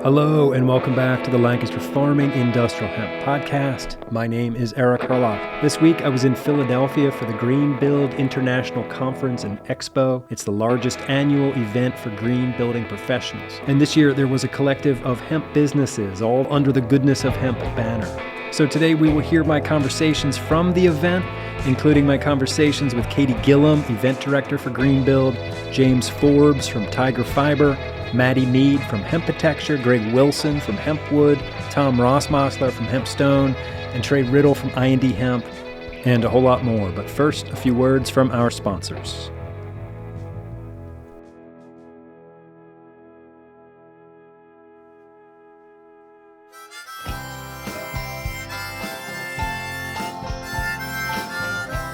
Hello and welcome back to the Lancaster Farming Industrial Hemp Podcast. My name is Eric Herlock. This week I was in Philadelphia for the GreenBuild International Conference and Expo. It's the largest annual event for green building professionals. And this year there was a collective of hemp businesses, all under the Goodness of Hemp banner. So today we will hear my conversations from the event, including my conversations with Katie Gillham, Event Director for GreenBuild, James Forbes from Tiger Fiber, Mattie Mead from Hempitecture, Greg Wilson from HempWood, Tom Rossmossler from HempStone, and Trey Riddle from I&D Hemp, and a whole lot more. But first, a few words from our sponsors.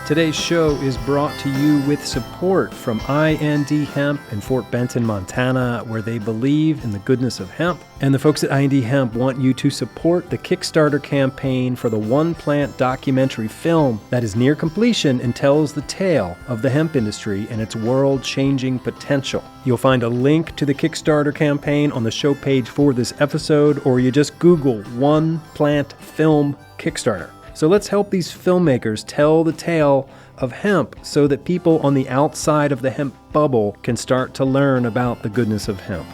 Today's show is brought to you with support from I&D Hemp in Fort Benton, Montana, where they believe in the goodness of hemp. And the folks at I&D Hemp want you to support the Kickstarter campaign for the One Plant documentary film that is near completion and tells the tale of the hemp industry and its world-changing potential. You'll find a link to the Kickstarter campaign on the show page for this episode, or you just Google One Plant Film Kickstarter. So let's help these filmmakers tell the tale of hemp so that people on the outside of the hemp bubble can start to learn about the goodness of hemp.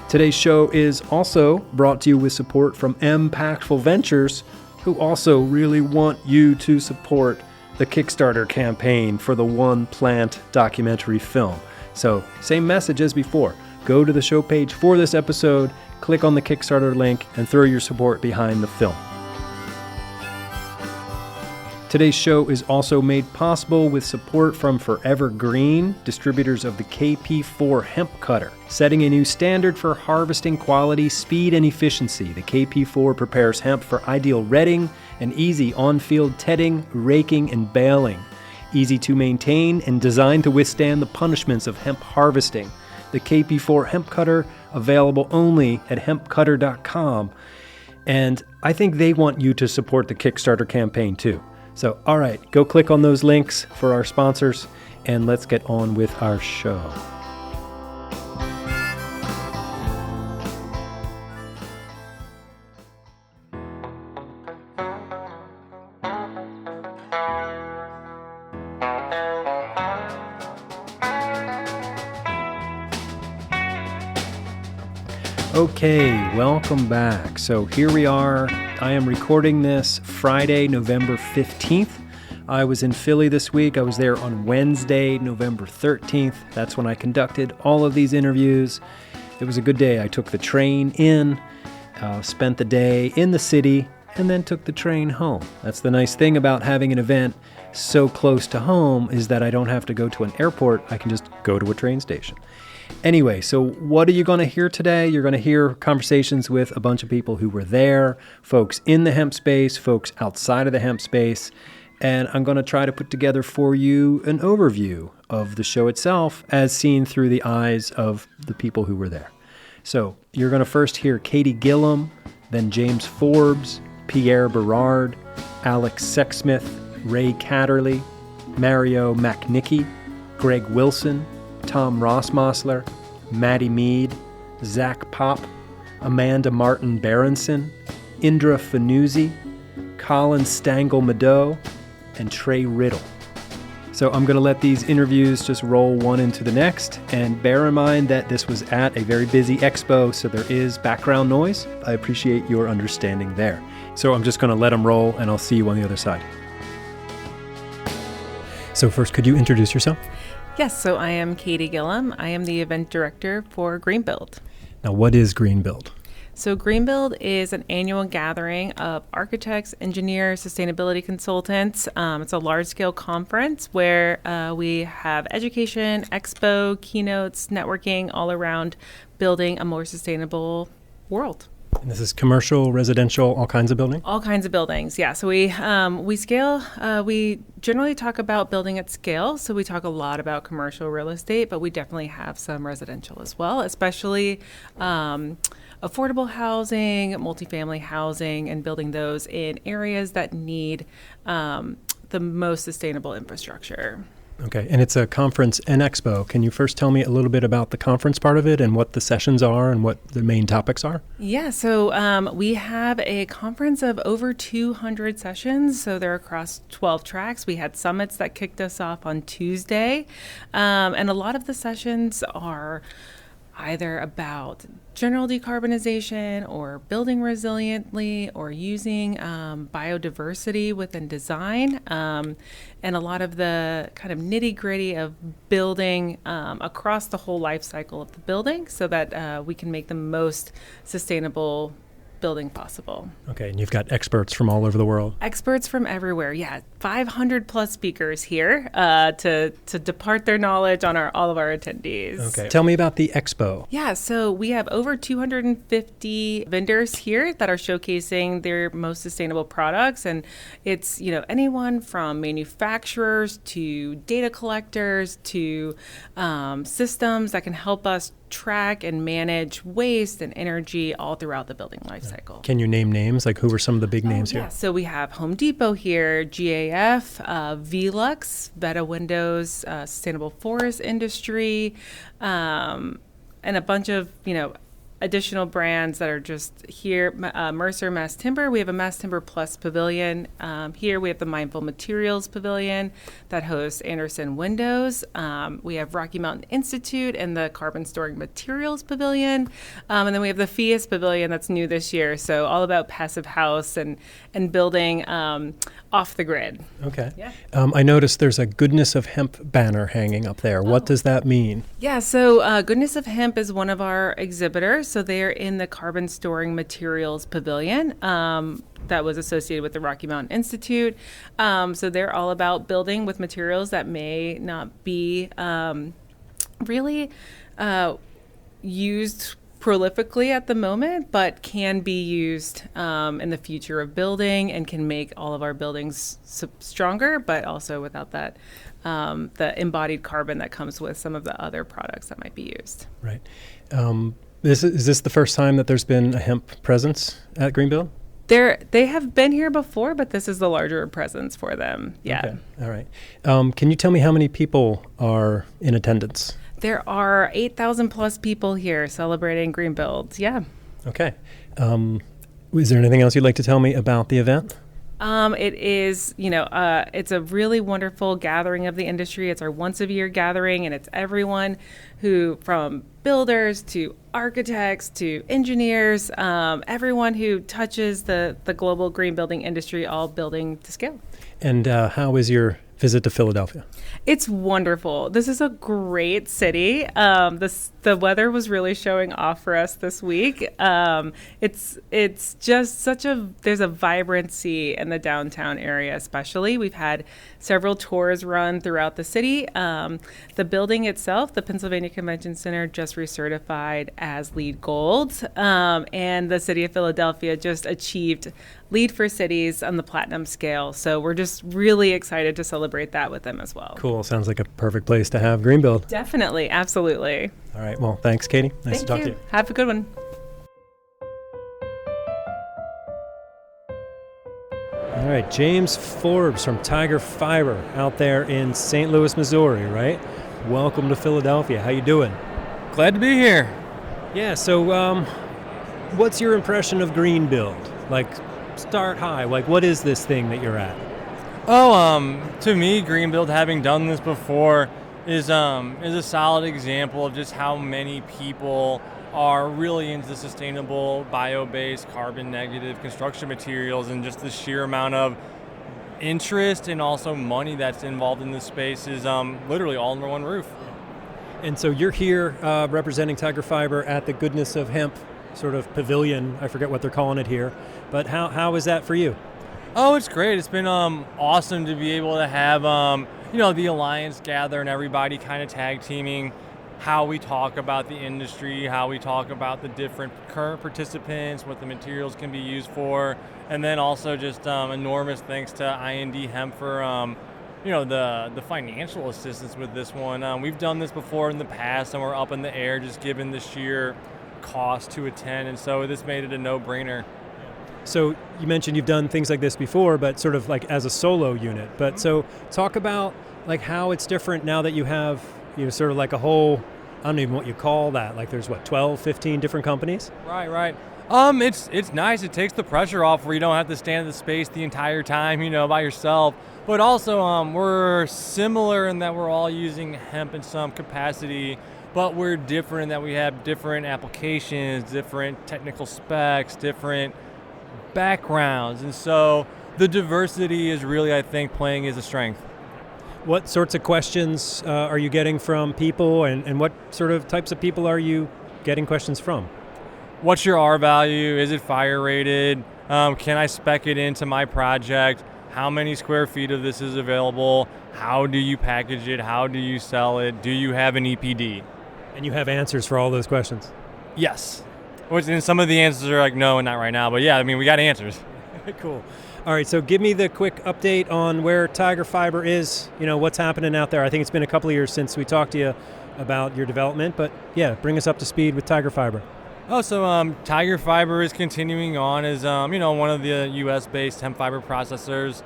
Today's show is also brought to you with support from Impactful Ventures, who also really want you to support the Kickstarter campaign for the One Plant documentary film. So same message as before. Go to the show page for this episode, click on the Kickstarter link, and throw your support behind the film. Today's show is also made possible with support from Forever Green, distributors of the KP4 hemp cutter. Setting a new standard for harvesting quality, speed, and efficiency, the KP4 prepares hemp for ideal retting and easy on-field tedding, raking, and baling. Easy to maintain and designed to withstand the punishments of hemp harvesting. The KP4 hemp cutter, available only at hempcutter.com. And I think they want you to support the Kickstarter campaign too. So, all right, go click on those links for our sponsors, and let's get on with our show. Okay, welcome back. So here we are. I am recording this Friday, November 15th. I was in Philly this week. I was there on Wednesday, November 13th. That's when I conducted all of these interviews. It was a good day. I took the train in, spent the day in the city, and then took the train home. That's the nice thing about having an event so close to home, is that I don't have to go to an airport. I can just go to a train station. Anyway, so what are you going to hear today? You're going to hear conversations with a bunch of people who were there, folks in the hemp space, folks outside of the hemp space, and I'm going to try to put together for you an overview of the show itself as seen through the eyes of the people who were there. So you're going to first hear Katie Gillham, then James Forbes, Pierre Berard, Alex Sexsmith, Ray Catterley, Mario Macnicki, Greg Wilson, Tom Rossmossler, Mattie Mead, Zach Pop, Amanda Martin Berenson, Indra Fanuzzi, Colin Stangel-Mado, and Trey Riddle. So I'm going to let these interviews just roll one into the next, and bear in mind that this was at a very busy expo, so there is background noise. I appreciate your understanding there. So I'm just going to let them roll, and I'll see you on the other side. So first, could you introduce yourself? Yes, so I am Katie Gillham. I am the event director for GreenBuild. Now, what is GreenBuild? So GreenBuild is an annual gathering of architects, engineers, sustainability consultants. It's a large-scale conference where we have education, expo, keynotes, networking all around building a more sustainable world. And this is commercial, residential, all kinds of buildings? All kinds of buildings, yeah. So we scale, we generally talk about building at scale. So we talk a lot about commercial real estate, but we definitely have some residential as well, especially affordable housing, multifamily housing, and building those in areas that need the most sustainable infrastructure. Okay, and it's a conference and expo. Can you first tell me a little bit about the conference part of it and what the sessions are and what the main topics are? Yeah, so we have a conference of over 200 sessions. So they're across 12 tracks. We had summits that kicked us off on Tuesday. And a lot of the sessions are either about general decarbonization or building resiliently or using biodiversity within design, and a lot of the kind of nitty gritty of building across the whole life cycle of the building so that we can make the most sustainable building possible. Okay, and you've got experts from all over the world. Experts from everywhere, yeah. 500 plus speakers here to depart their knowledge on all of our attendees. Okay, tell me about the expo. Yeah, so we have over 250 vendors here that are showcasing their most sustainable products, and it's anyone from manufacturers to data collectors to systems that can help us track and manage waste and energy all throughout the building life cycle. Can you name names? Like, who are some of the big names here? So we have Home Depot here, GAF, Velux, Veta Windows, Sustainable Forest Industry, and a bunch of, additional brands that are just here. Mercer Mass Timber. We have a Mass Timber Plus pavilion. Here we have the Mindful Materials Pavilion that hosts Anderson Windows. We have Rocky Mountain Institute and the Carbon Storing Materials Pavilion. And then we have the FIAS Pavilion that's new this year. So all about passive house and building off the grid. Okay. Yeah. I noticed there's a Goodness of Hemp banner hanging up there. What does that mean? Yeah, so Goodness of Hemp is one of our exhibitors. So they're in the Carbon Storing Materials Pavilion that was associated with the Rocky Mountain Institute. So they're all about building with materials that may not be really used prolifically at the moment, but can be used in the future of building and can make all of our buildings stronger, but also without that the embodied carbon that comes with some of the other products that might be used. Right. Is this the first time that there's been a hemp presence at GreenBuild? They have been here before, but this is the larger presence for them. Yeah. Okay. All right. Can you tell me how many people are in attendance? There are 8,000 plus people here celebrating GreenBuild. Yeah. Okay. Is there anything else you'd like to tell me about the event? It is, it's a really wonderful gathering of the industry. It's our once a year gathering, and it's everyone who, from builders to architects to engineers, everyone who touches the global green building industry, all building to scale. And how is your visit to Philadelphia? It's wonderful. This is a great city. The weather was really showing off for us this week. It's just there's a vibrancy in the downtown area, especially. We've had several tours run throughout the city. The building itself, the Pennsylvania Convention Center, just recertified as LEED Gold. And the city of Philadelphia just achieved LEED for Cities on the platinum scale. So we're just really excited to celebrate that with them as well. Cool. Sounds like a perfect place to have GreenBuild. Definitely. Absolutely. All right. Well, thanks, Katie. Nice to talk to you. Have a good one. All right. James Forbes from Tiger Fiber out there in St. Louis, Missouri, right? Welcome to Philadelphia. How you doing? Glad to be here. Yeah. So what's your impression of GreenBuild? Like, start high. Like, what is this thing that you're at? To me, GreenBuild, having done this before, is a solid example of just how many people are really into sustainable, bio-based, carbon-negative construction materials, and just the sheer amount of interest and also money that's involved in this space is literally all under one roof. And so you're here representing Tiger Fiber at the Goodness of Hemp sort of pavilion. I forget what they're calling it here. But how is that for you? Oh, it's great. It's been awesome to be able to have the Alliance gather and everybody kind of tag teaming how we talk about the industry, how we talk about the different current participants, what the materials can be used for, and then also just enormous thanks to IND Hemp for the financial assistance with this one. We've done this before in the past, and we're up in the air just given the sheer cost to attend, and so this made it a no-brainer. So you mentioned you've done things like this before, but sort of like as a solo unit. But so talk about like how it's different now that you have, sort of like a whole, I don't even know what you call that. Like there's 12, 15 different companies? Right. It's nice. It takes the pressure off where you don't have to stand in the space the entire time, by yourself. But also, we're similar in that we're all using hemp in some capacity, but we're different in that we have different applications, different technical specs, different backgrounds. And so the diversity is really, I think, playing as a strength. What sorts of questions are you getting from people, and what sort of types of people are you getting questions from? What's your R value? Is it fire rated? Can I spec it into my project? How many square feet of this is available? How do you package it? How do you sell it? Do you have an EPD? And you have answers for all those questions? Yes. And some of the answers are like, no, not right now. But yeah, we got answers. Cool. All right, so give me the quick update on where Tiger Fiber is, what's happening out there. I think it's been a couple of years since we talked to you about your development, but yeah, bring us up to speed with Tiger Fiber. Tiger Fiber is continuing on as, one of the U.S.-based hemp fiber processors,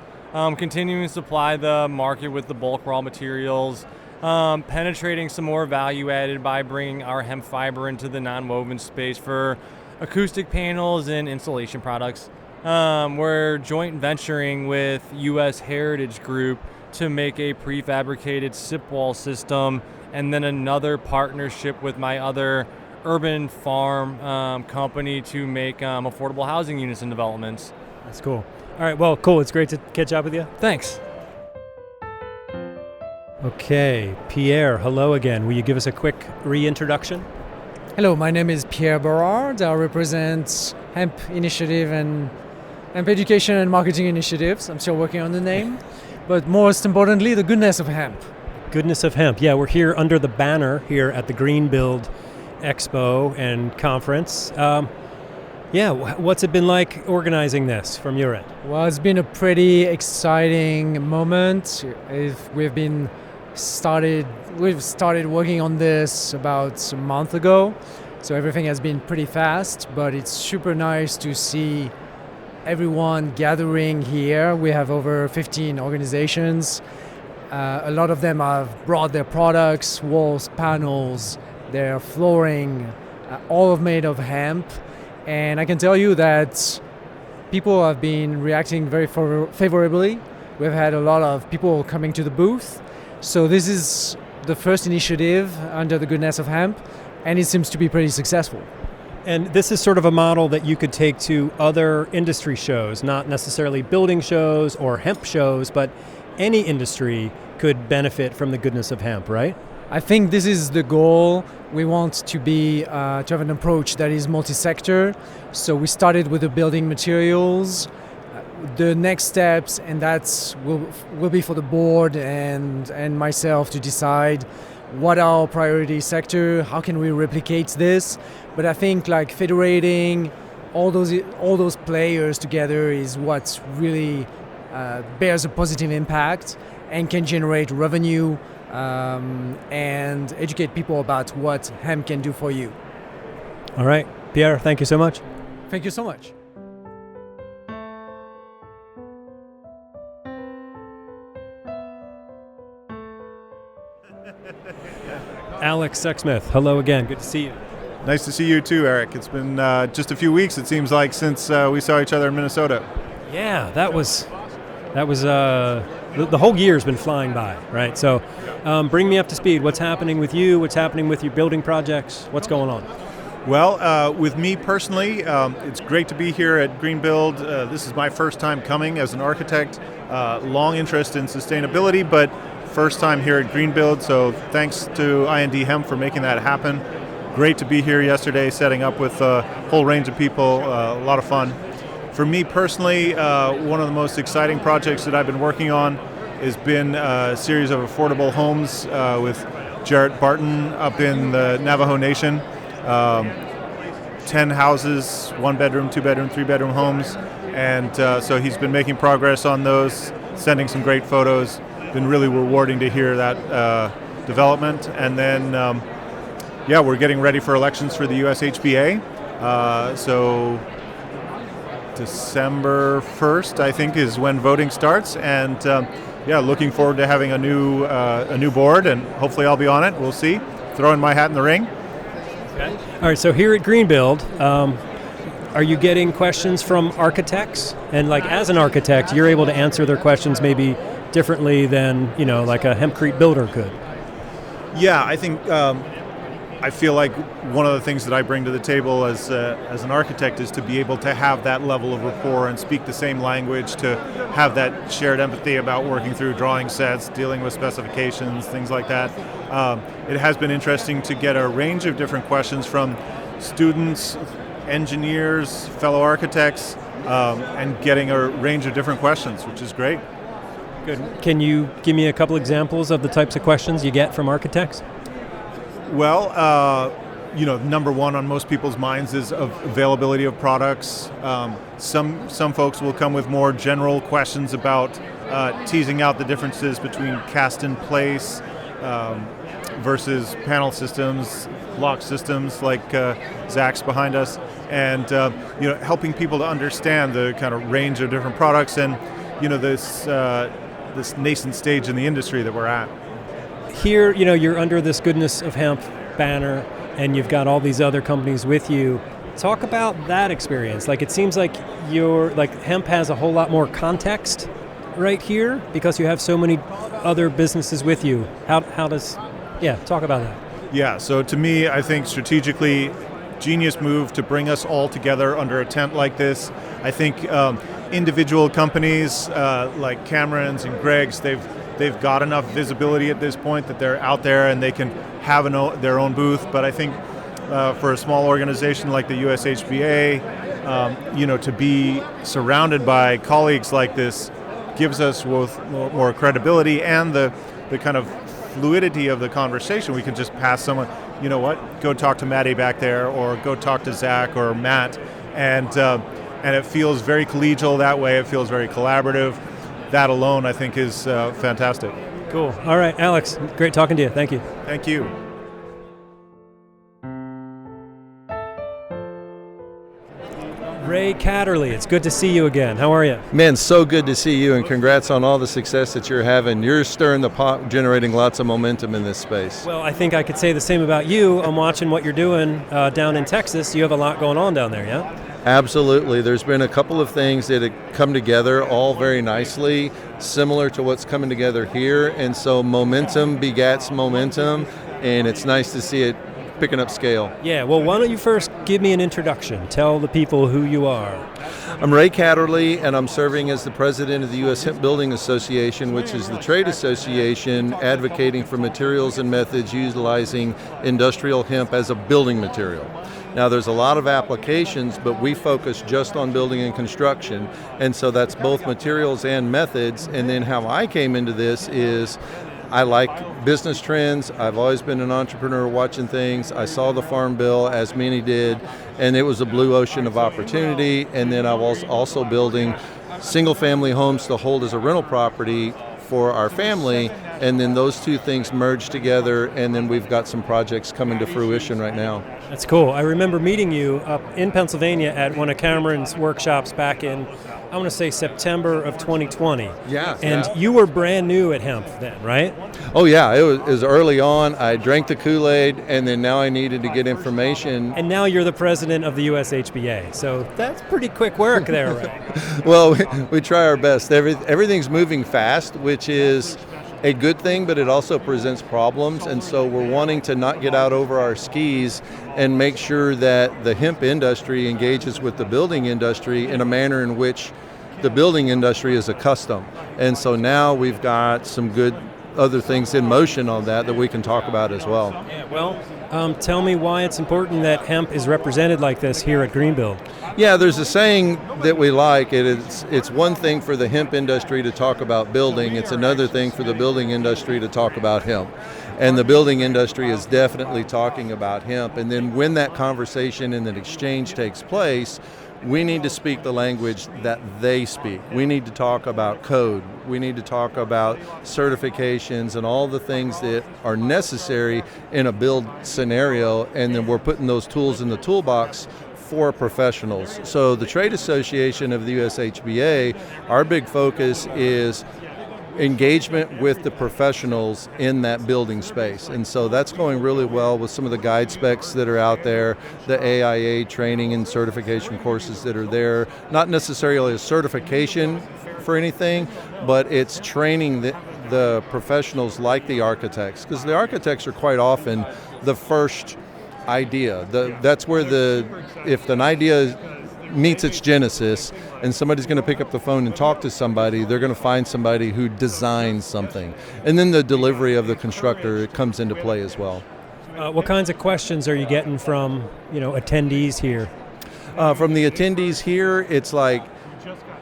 continuing to supply the market with the bulk raw materials, penetrating some more value added by bringing our hemp fiber into the non-woven space for acoustic panels and insulation products. We're joint venturing with U.S. Heritage Group to make a prefabricated SIP wall system, and then another partnership with my other urban farm company to make affordable housing units and developments. That's cool. All right, well, cool. It's great to catch up with you. Thanks. Okay, Pierre, hello again. Will you give us a quick reintroduction? Hello, my name is Pierre Berard. I represent Hemp Initiative and Hemp Education and Marketing Initiatives. I'm still working on the name. But most importantly, the Goodness of Hemp. Goodness of Hemp. Yeah, we're here under the banner here at the GreenBuild Expo and Conference. What's it been like organizing this from your end? Well, it's been a pretty exciting moment. We've started working on this about a month ago, so everything has been pretty fast, but it's super nice to see everyone gathering here. We have over 15 organizations. A lot of them have brought their products, walls, panels, their flooring, all made of hemp. And I can tell you that people have been reacting very favorably. We've had a lot of people coming to the booth. So this is the first initiative under the Goodness of Hemp, and it seems to be pretty successful. And this is sort of a model that you could take to other industry shows, not necessarily building shows or hemp shows, but any industry could benefit from the Goodness of Hemp, right? I think this is the goal. We want to have an approach that is multi-sector. So we started with the building materials. The next steps, and that's will be for the board and myself to decide what our priority sector, how can we replicate this. But I think like federating all those players together is what really bears a positive impact and can generate revenue and educate people about what hemp can do for you. All right, Pierre, thank you so much. Thank you so much. Alex Sexsmith, hello again. Good to see you. Nice to see you too, Eric. It's been just a few weeks, it seems like, since we saw each other in Minnesota. Yeah, that was the whole year's been flying by, right? So bring me up to speed. What's happening with you? What's happening with your building projects? What's going on? Well, with me personally, it's great to be here at GreenBuild. This is my first time coming as an architect. Long interest in sustainability, but first time here at GreenBuild, so thanks to IND Hemp for making that happen. Great to be here yesterday, setting up with a whole range of people, a lot of fun. For me personally, one of the most exciting projects that I've been working on has been a series of affordable homes with Jarrett Barton up in the Navajo Nation. 10 houses, 1 bedroom, 2 bedroom, 3 bedroom homes, and so he's been making progress on those, sending some great photos. Been really rewarding to hear that development. And then we're getting ready for elections for the US HBA, so December 1st I think is when voting starts, and looking forward to having a new board, and hopefully I'll be on it. We'll see. Throwing my hat in the ring. Okay. All right, so here at GreenBuild, are you getting questions from architects? And like as an architect, you're able to answer their questions maybe differently than, like a hempcrete builder could. Yeah, I think I feel like one of the things that I bring to the table as an architect is to be able to have that level of rapport and speak the same language, to have that shared empathy about working through drawing sets, dealing with specifications, things like that. It has been interesting to get a range of different questions from students, engineers, fellow architects, and getting a range of different questions, which is great. Good. Can you give me a couple examples of the types of questions you get from architects? Well, number one on most people's minds is of availability of products. Some folks will come with more general questions about teasing out the differences between cast in place versus panel systems, block systems like Zach's behind us, and helping people to understand the kind of range of different products and this nascent stage in the industry that we're at. Here, you're under this Goodness of Hemp banner, and you've got all these other companies with you. Talk about that experience. Like, it seems like hemp has a whole lot more context right here because you have so many other businesses with you. How does, talk about that. Yeah, so to me, I think strategically, genius move to bring us all together under a tent like this. I think individual companies like Cameron's and Greg's, they've got enough visibility at this point that they're out there and they can have their own booth. But I think for a small organization like the USHBA, to be surrounded by colleagues like this gives us both more credibility and the kind of fluidity of the conversation. We can just pass someone, go talk to Mattie back there, or go talk to Zach or Matt, and it feels very collegial that way. It feels very collaborative. That alone, I think, is fantastic. Cool. All right, Alex, great talking to you. Thank you. Thank you. Ray Catterley, it's good to see you again. How are you? Man, so good to see you, and congrats on all the success that you're having. You're stirring the pot, generating lots of momentum in this space. Well, I think I could say the same about you. I'm watching what you're doing down in Texas. You have a lot going on down there, yeah? Absolutely. There's been a couple of things that have come together all very nicely, similar to what's coming together here, and so momentum begats momentum, and it's nice to see it picking up scale. Yeah, well, why don't you first give me an introduction? Tell the people who you are. I'm Ray Catterley, and I'm serving as the president of the U.S. Hemp Building Association, which is the trade association advocating for materials and methods utilizing industrial hemp as a building material. Now, there's a lot of applications, but we focus just on building and construction, and so that's both materials and methods. And then how I came into this is I like business trends. I've always been an entrepreneur watching things. I saw the Farm Bill, as many did, and it was a blue ocean of opportunity. And then I was also building single-family homes to hold as a rental property for our family, and then those two things merged together, and then we've got some projects coming to fruition right now. That's cool. I remember meeting you up in Pennsylvania at one of Cameron's workshops back in, I want to say September of 2020. Yeah. And you were brand new at hemp then, right? Oh yeah, it was early on. I drank the Kool-Aid, and then now I needed to get information. And now you're the president of the USHBA, so that's pretty quick work there, right? Well, we try our best. Everything's moving fast, which is a good thing, but it also presents problems, and so we're wanting to not get out over our skis and make sure that the hemp industry engages with the building industry in a manner in which the building industry is accustomed. And so now we've got some good other things in motion on that we can talk about as well. Yeah, well, tell me why it's important that hemp is represented like this here at GreenBuild. Yeah, there's a saying that we like. It's one thing for the hemp industry to talk about building. It's another thing for the building industry to talk about hemp. And the building industry is definitely talking about hemp. And then when that conversation and that exchange takes place, we need to speak the language that they speak. We need to talk about code. We need to talk about certifications and all the things that are necessary in a build scenario, and then we're putting those tools in the toolbox for professionals. So the Trade Association of the USHBA, our big focus is engagement with the professionals in that building space. And so that's going really well with some of the guide specs that are out there, the AIA training and certification courses that are there. Not necessarily a certification for anything, but it's training the professionals like the architects, because the architects are quite often the first idea. That's where if an idea meets its genesis and somebody's going to pick up the phone and talk to somebody, they're going to find somebody who designs something. And then the delivery of the constructor comes into play as well. What kinds of questions are you getting from attendees here? From the attendees here, it's like,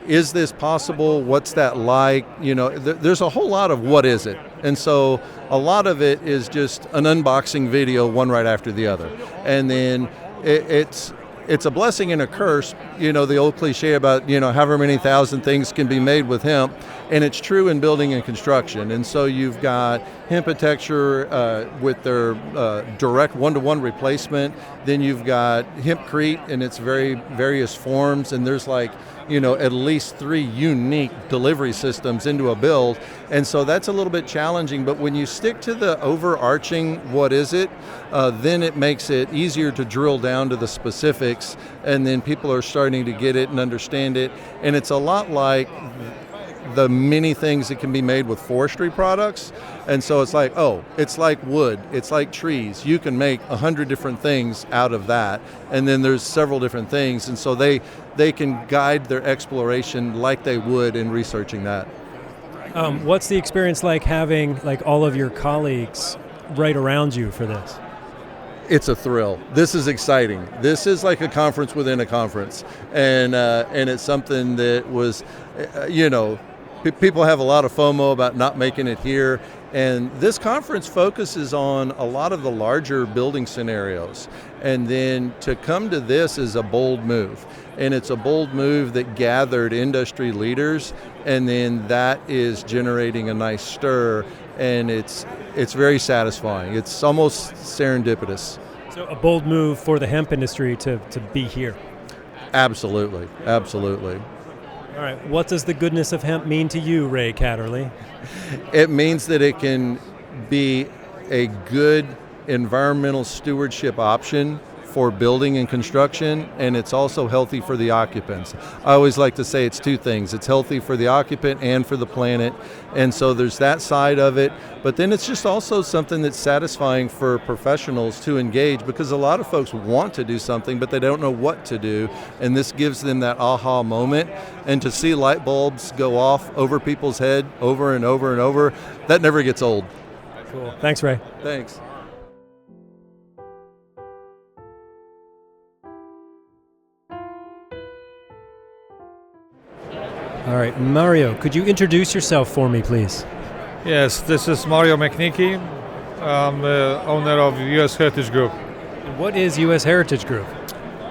is this possible? What's that like? There's a whole lot of what is it? And so a lot of it is just an unboxing video, one right after the other. And then it's a blessing and a curse, the old cliche about, however many thousand things can be made with hemp, and it's true in building and construction. And so you've got Hempitecture with their direct one-to-one replacement, then you've got hempcrete in its very various forms, and there's at least 3 unique delivery systems into a build. And so that's a little bit challenging, but when you stick to the overarching what is it, then it makes it easier to drill down to the specifics, and then people are starting to get it and understand it. And it's a lot like the many things that can be made with forestry products. And so it's like, it's like wood, it's like trees. You can make 100 different things out of that, and then there's several different things. And so they can guide their exploration like they would in researching that. What's the experience like having all of your colleagues right around you for this? It's a thrill. This is exciting. This is like a conference within a conference, and it's something that was, people have a lot of FOMO about not making it here. And this conference focuses on a lot of the larger building scenarios. And then to come to this is a bold move. And it's a bold move that gathered industry leaders, and then that is generating a nice stir, and it's very satisfying. It's almost serendipitous. So a bold move for the hemp industry to be here. Absolutely, absolutely. All right, what does the goodness of hemp mean to you, Ray Catterley? It means that it can be a good environmental stewardship option for building and construction, and it's also healthy for the occupants. I always like to say it's 2 things. It's healthy for the occupant and for the planet, and so there's that side of it, but then it's just also something that's satisfying for professionals to engage, because a lot of folks want to do something, but they don't know what to do, and this gives them that aha moment, and to see light bulbs go off over people's head over and over and over, that never gets old. Cool. Thanks, Ray. Thanks. All right, Mario, could you introduce yourself for me, please? Yes, this is Mario McNicky. I'm the owner of U.S. Heritage Group. What is U.S. Heritage Group?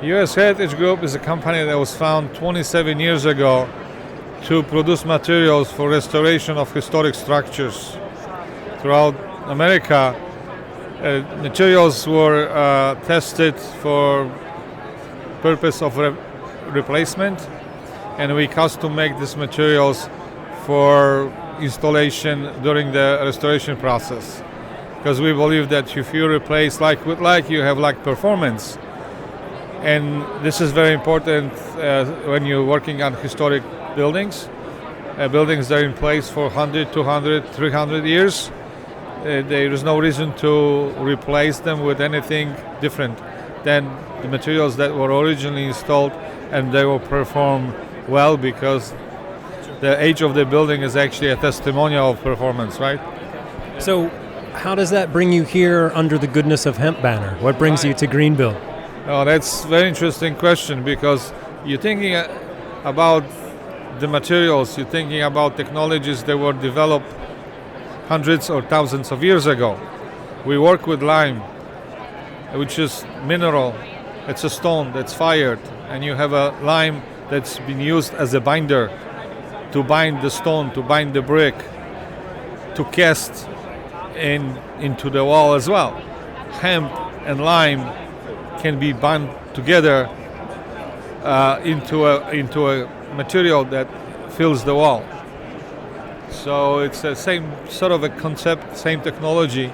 U.S. Heritage Group is a company that was founded 27 years ago to produce materials for restoration of historic structures throughout America. Materials were tested for purpose of replacement, and we custom make these materials for installation during the restoration process, because we believe that if you replace like with like, you have like performance, and this is very important when you're working on historic buildings. Buildings that are in place for 100, 200, 300 years. There is no reason to replace them with anything different than the materials that were originally installed, and they will perform well because the age of the building is actually a testimonial of performance, right? So how does that bring you here under the Goodness of Hemp banner? What brings you to GreenBuild? Oh, that's a very interesting question, because you're thinking about the materials, you're thinking about technologies that were developed hundreds or thousands of years ago. We work with lime, which is mineral. It's a stone that's fired, and you have a lime that's been used as a binder to bind the stone, to bind the brick, to cast into the wall as well. Hemp and lime can be bound together into a material that fills the wall. So it's the same sort of a concept, same technology,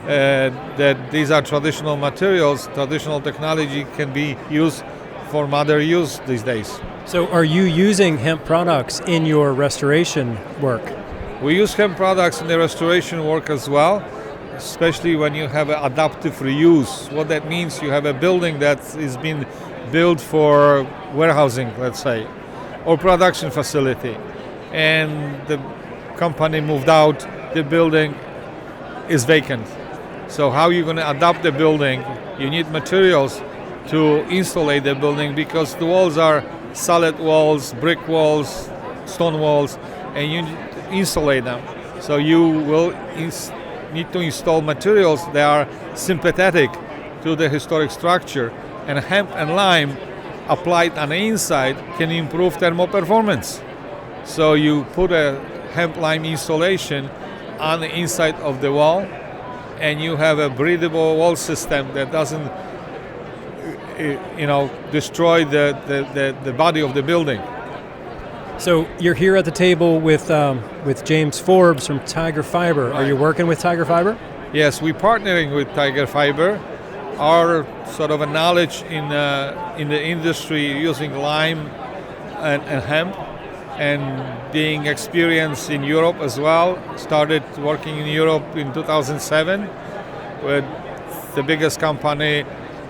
that these are traditional materials, traditional technology can be used for modern use these days. So are you using hemp products in your restoration work? We use hemp products in the restoration work as well, especially when you have adaptive reuse. What that means, you have a building that is being built for warehousing, let's say, or production facility, and the company moved out, the building is vacant. So how are you going to adapt the building? You need materials to insulate the building because the walls are solid walls, brick walls, stone walls, and you need to insulate them. So you will need to install materials that are sympathetic to the historic structure, and hemp and lime applied on the inside can improve thermal performance. So you put a hemp lime insulation on the inside of the wall, and you have a breathable wall system that doesn't destroy the body of the building. So you're here at the table with James Forbes from Tiger Fiber. Are you working with Tiger Fiber? Yes, we're partnering with Tiger Fiber. Our sort of a knowledge in the industry using lime and hemp, and being experienced in Europe as well. Started working in Europe in 2007 with the biggest company,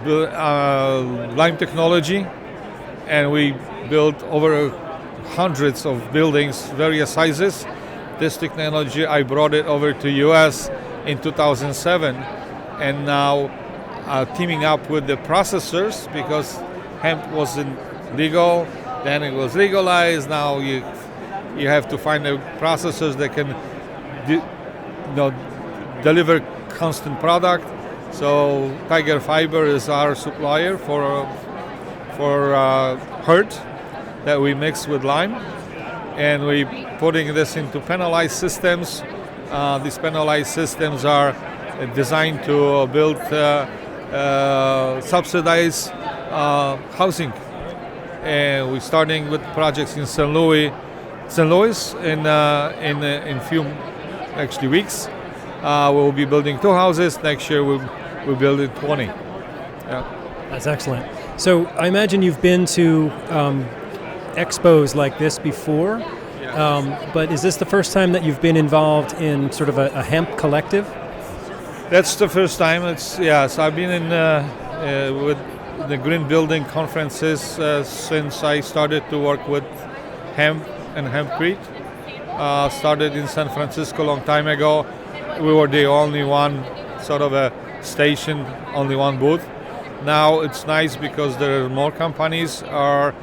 Lime Technology, and we built over hundreds of buildings, various sizes. This technology, I brought it over to US in 2007, and now teaming up with the processors, because hemp wasn't legal, then it was legalized. Now you have to find the processors that can deliver constant product. So Tiger Fiber is our supplier for hurt that we mix with lime, and we putting this into penalized systems. These penalized systems are designed to build subsidized housing, and we're starting with projects in St. Louis in few actually weeks. We'll be building 2 houses. Next year we'll build 20. Yeah. That's excellent. So I imagine you've been to expos like this before, but is this the first time that you've been involved in sort of a hemp collective? That's the first time. So I've been in with the GreenBuild conferences since I started to work with hemp and hempcrete. Started in San Francisco a long time ago. We were the only one sort of a station, only one booth. Now it's nice because there are more companies are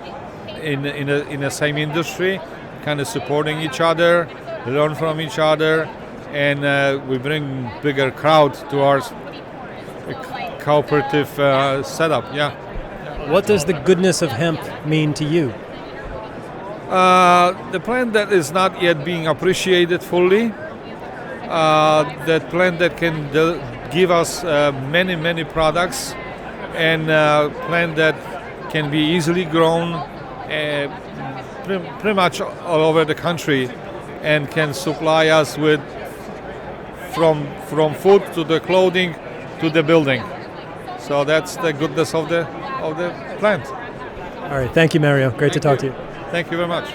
in the same industry, kind of supporting each other, learn from each other, and we bring bigger crowd to our cooperative setup. Yeah. What does the goodness of hemp mean to you? The plant that is not yet being appreciated fully. That plant that can give us many products, and plant that can be easily grown pretty much all over the country, and can supply us with from food to the clothing to the building. So that's the goodness of the plant. All right, thank you, Mario. Great to talk to you. Thank you very much.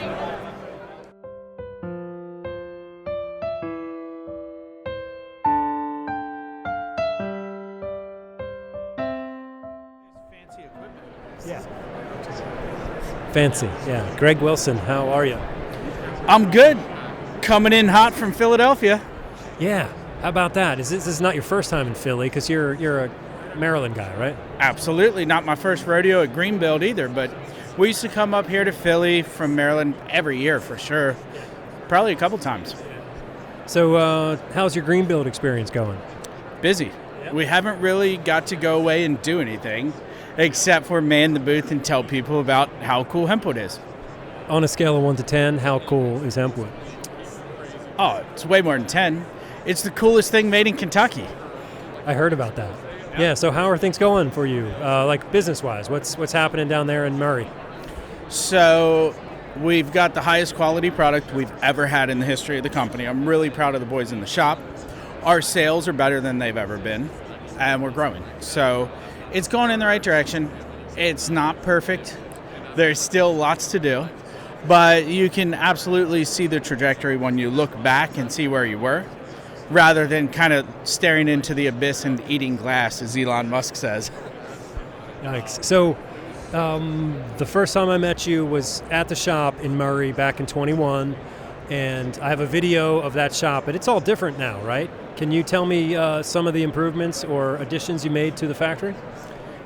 Fancy, yeah. Greg Wilson, how are you? I'm good. Coming in hot from Philadelphia. Yeah, how about that? This is not your first time in Philly, because you're a Maryland guy, right? Absolutely. Not my first rodeo at GreenBuild either, but we used to come up here to Philly from Maryland every year for sure. Probably a couple times. So how's your GreenBuild experience going? Busy. Yeah. We haven't really got to go away and do anything except for man the booth and tell people about how cool HempWood is. On a scale of 1 to 10, how cool is HempWood? Oh, it's way more than 10. It's the coolest thing made in Kentucky. I heard about that. Yeah, so how are things going for you, like business-wise? What's happening down there in Murray? So We've got the highest quality product we've ever had in the history of the company. I'm really proud of the boys in the shop. Our sales are better than they've ever been, and we're growing. So it's going in the right direction. It's not perfect. There's still lots to do, but you can absolutely see the trajectory when you look back and see where you were, rather than kind of staring into the abyss and eating glass, as Elon Musk says. Yikes. So the first time I met you was at the shop in Murray back in 21, and I have a video of that shop, but it's all different now, right? Can you tell me some of the improvements or additions you made to the factory?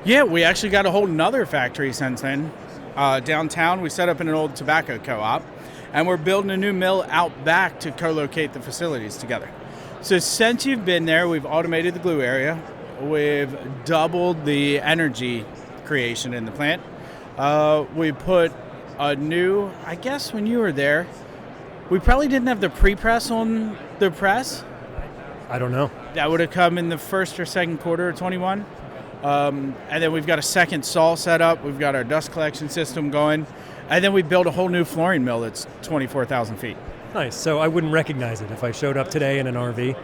Yeah, we actually got a whole nother factory since then. Downtown, we set up in an old tobacco co-op, and we're building a new mill out back to co-locate the facilities together. So since you've been there, we've automated the glue area. We've doubled the energy creation in the plant. We put a new, I guess when you were there, we probably didn't have the pre-press on the press. I don't know. That would have come in the first or second quarter of 21. And then we've got a second saw set up. We've got our dust collection system going. And then we built a whole new flooring mill that's 24,000 feet. Nice. So I wouldn't recognize it if I showed up today in an RV.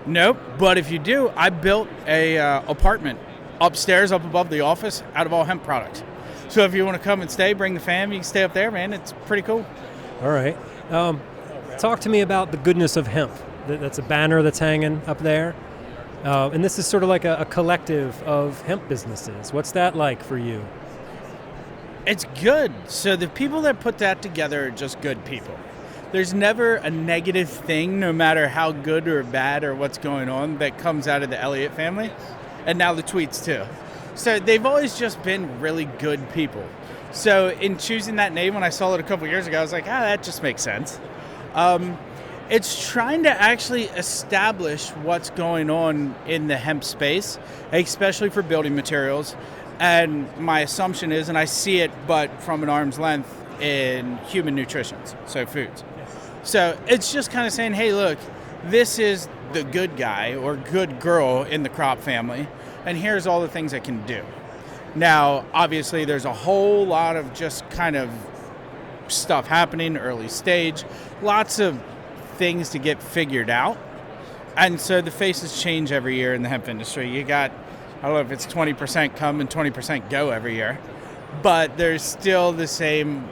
Nope. But if you do, I built a apartment upstairs up above the office out of all hemp products. So if you want to come and stay, bring the fam, you can stay up there, man. It's pretty cool. All right. Talk to me about the Goodness of Hemp. That's a banner that's hanging up there. And this is sort of like a collective of hemp businesses. What's that like for you? It's good. So the people that put that together are just good people. There's never a negative thing, no matter how good or bad or what's going on, that comes out of the Elliott family. And now the tweets too. So they've always just been really good people. So in choosing that name, when I saw it a couple years ago, I was like, that just makes sense. It's trying to actually establish what's going on in the hemp space, especially for building materials. And my assumption is, and I see it, but from an arm's length, in human nutrition, so foods. So it's just kind of saying, hey, look, this is the good guy or good girl in the crop family, and here's all the things it can do. Now, obviously, there's a whole lot of just kind of stuff happening, early stage, lots of things to get figured out. And so the faces change every year in the hemp industry. You got, I don't know if it's 20% come and 20% go every year, but there's still the same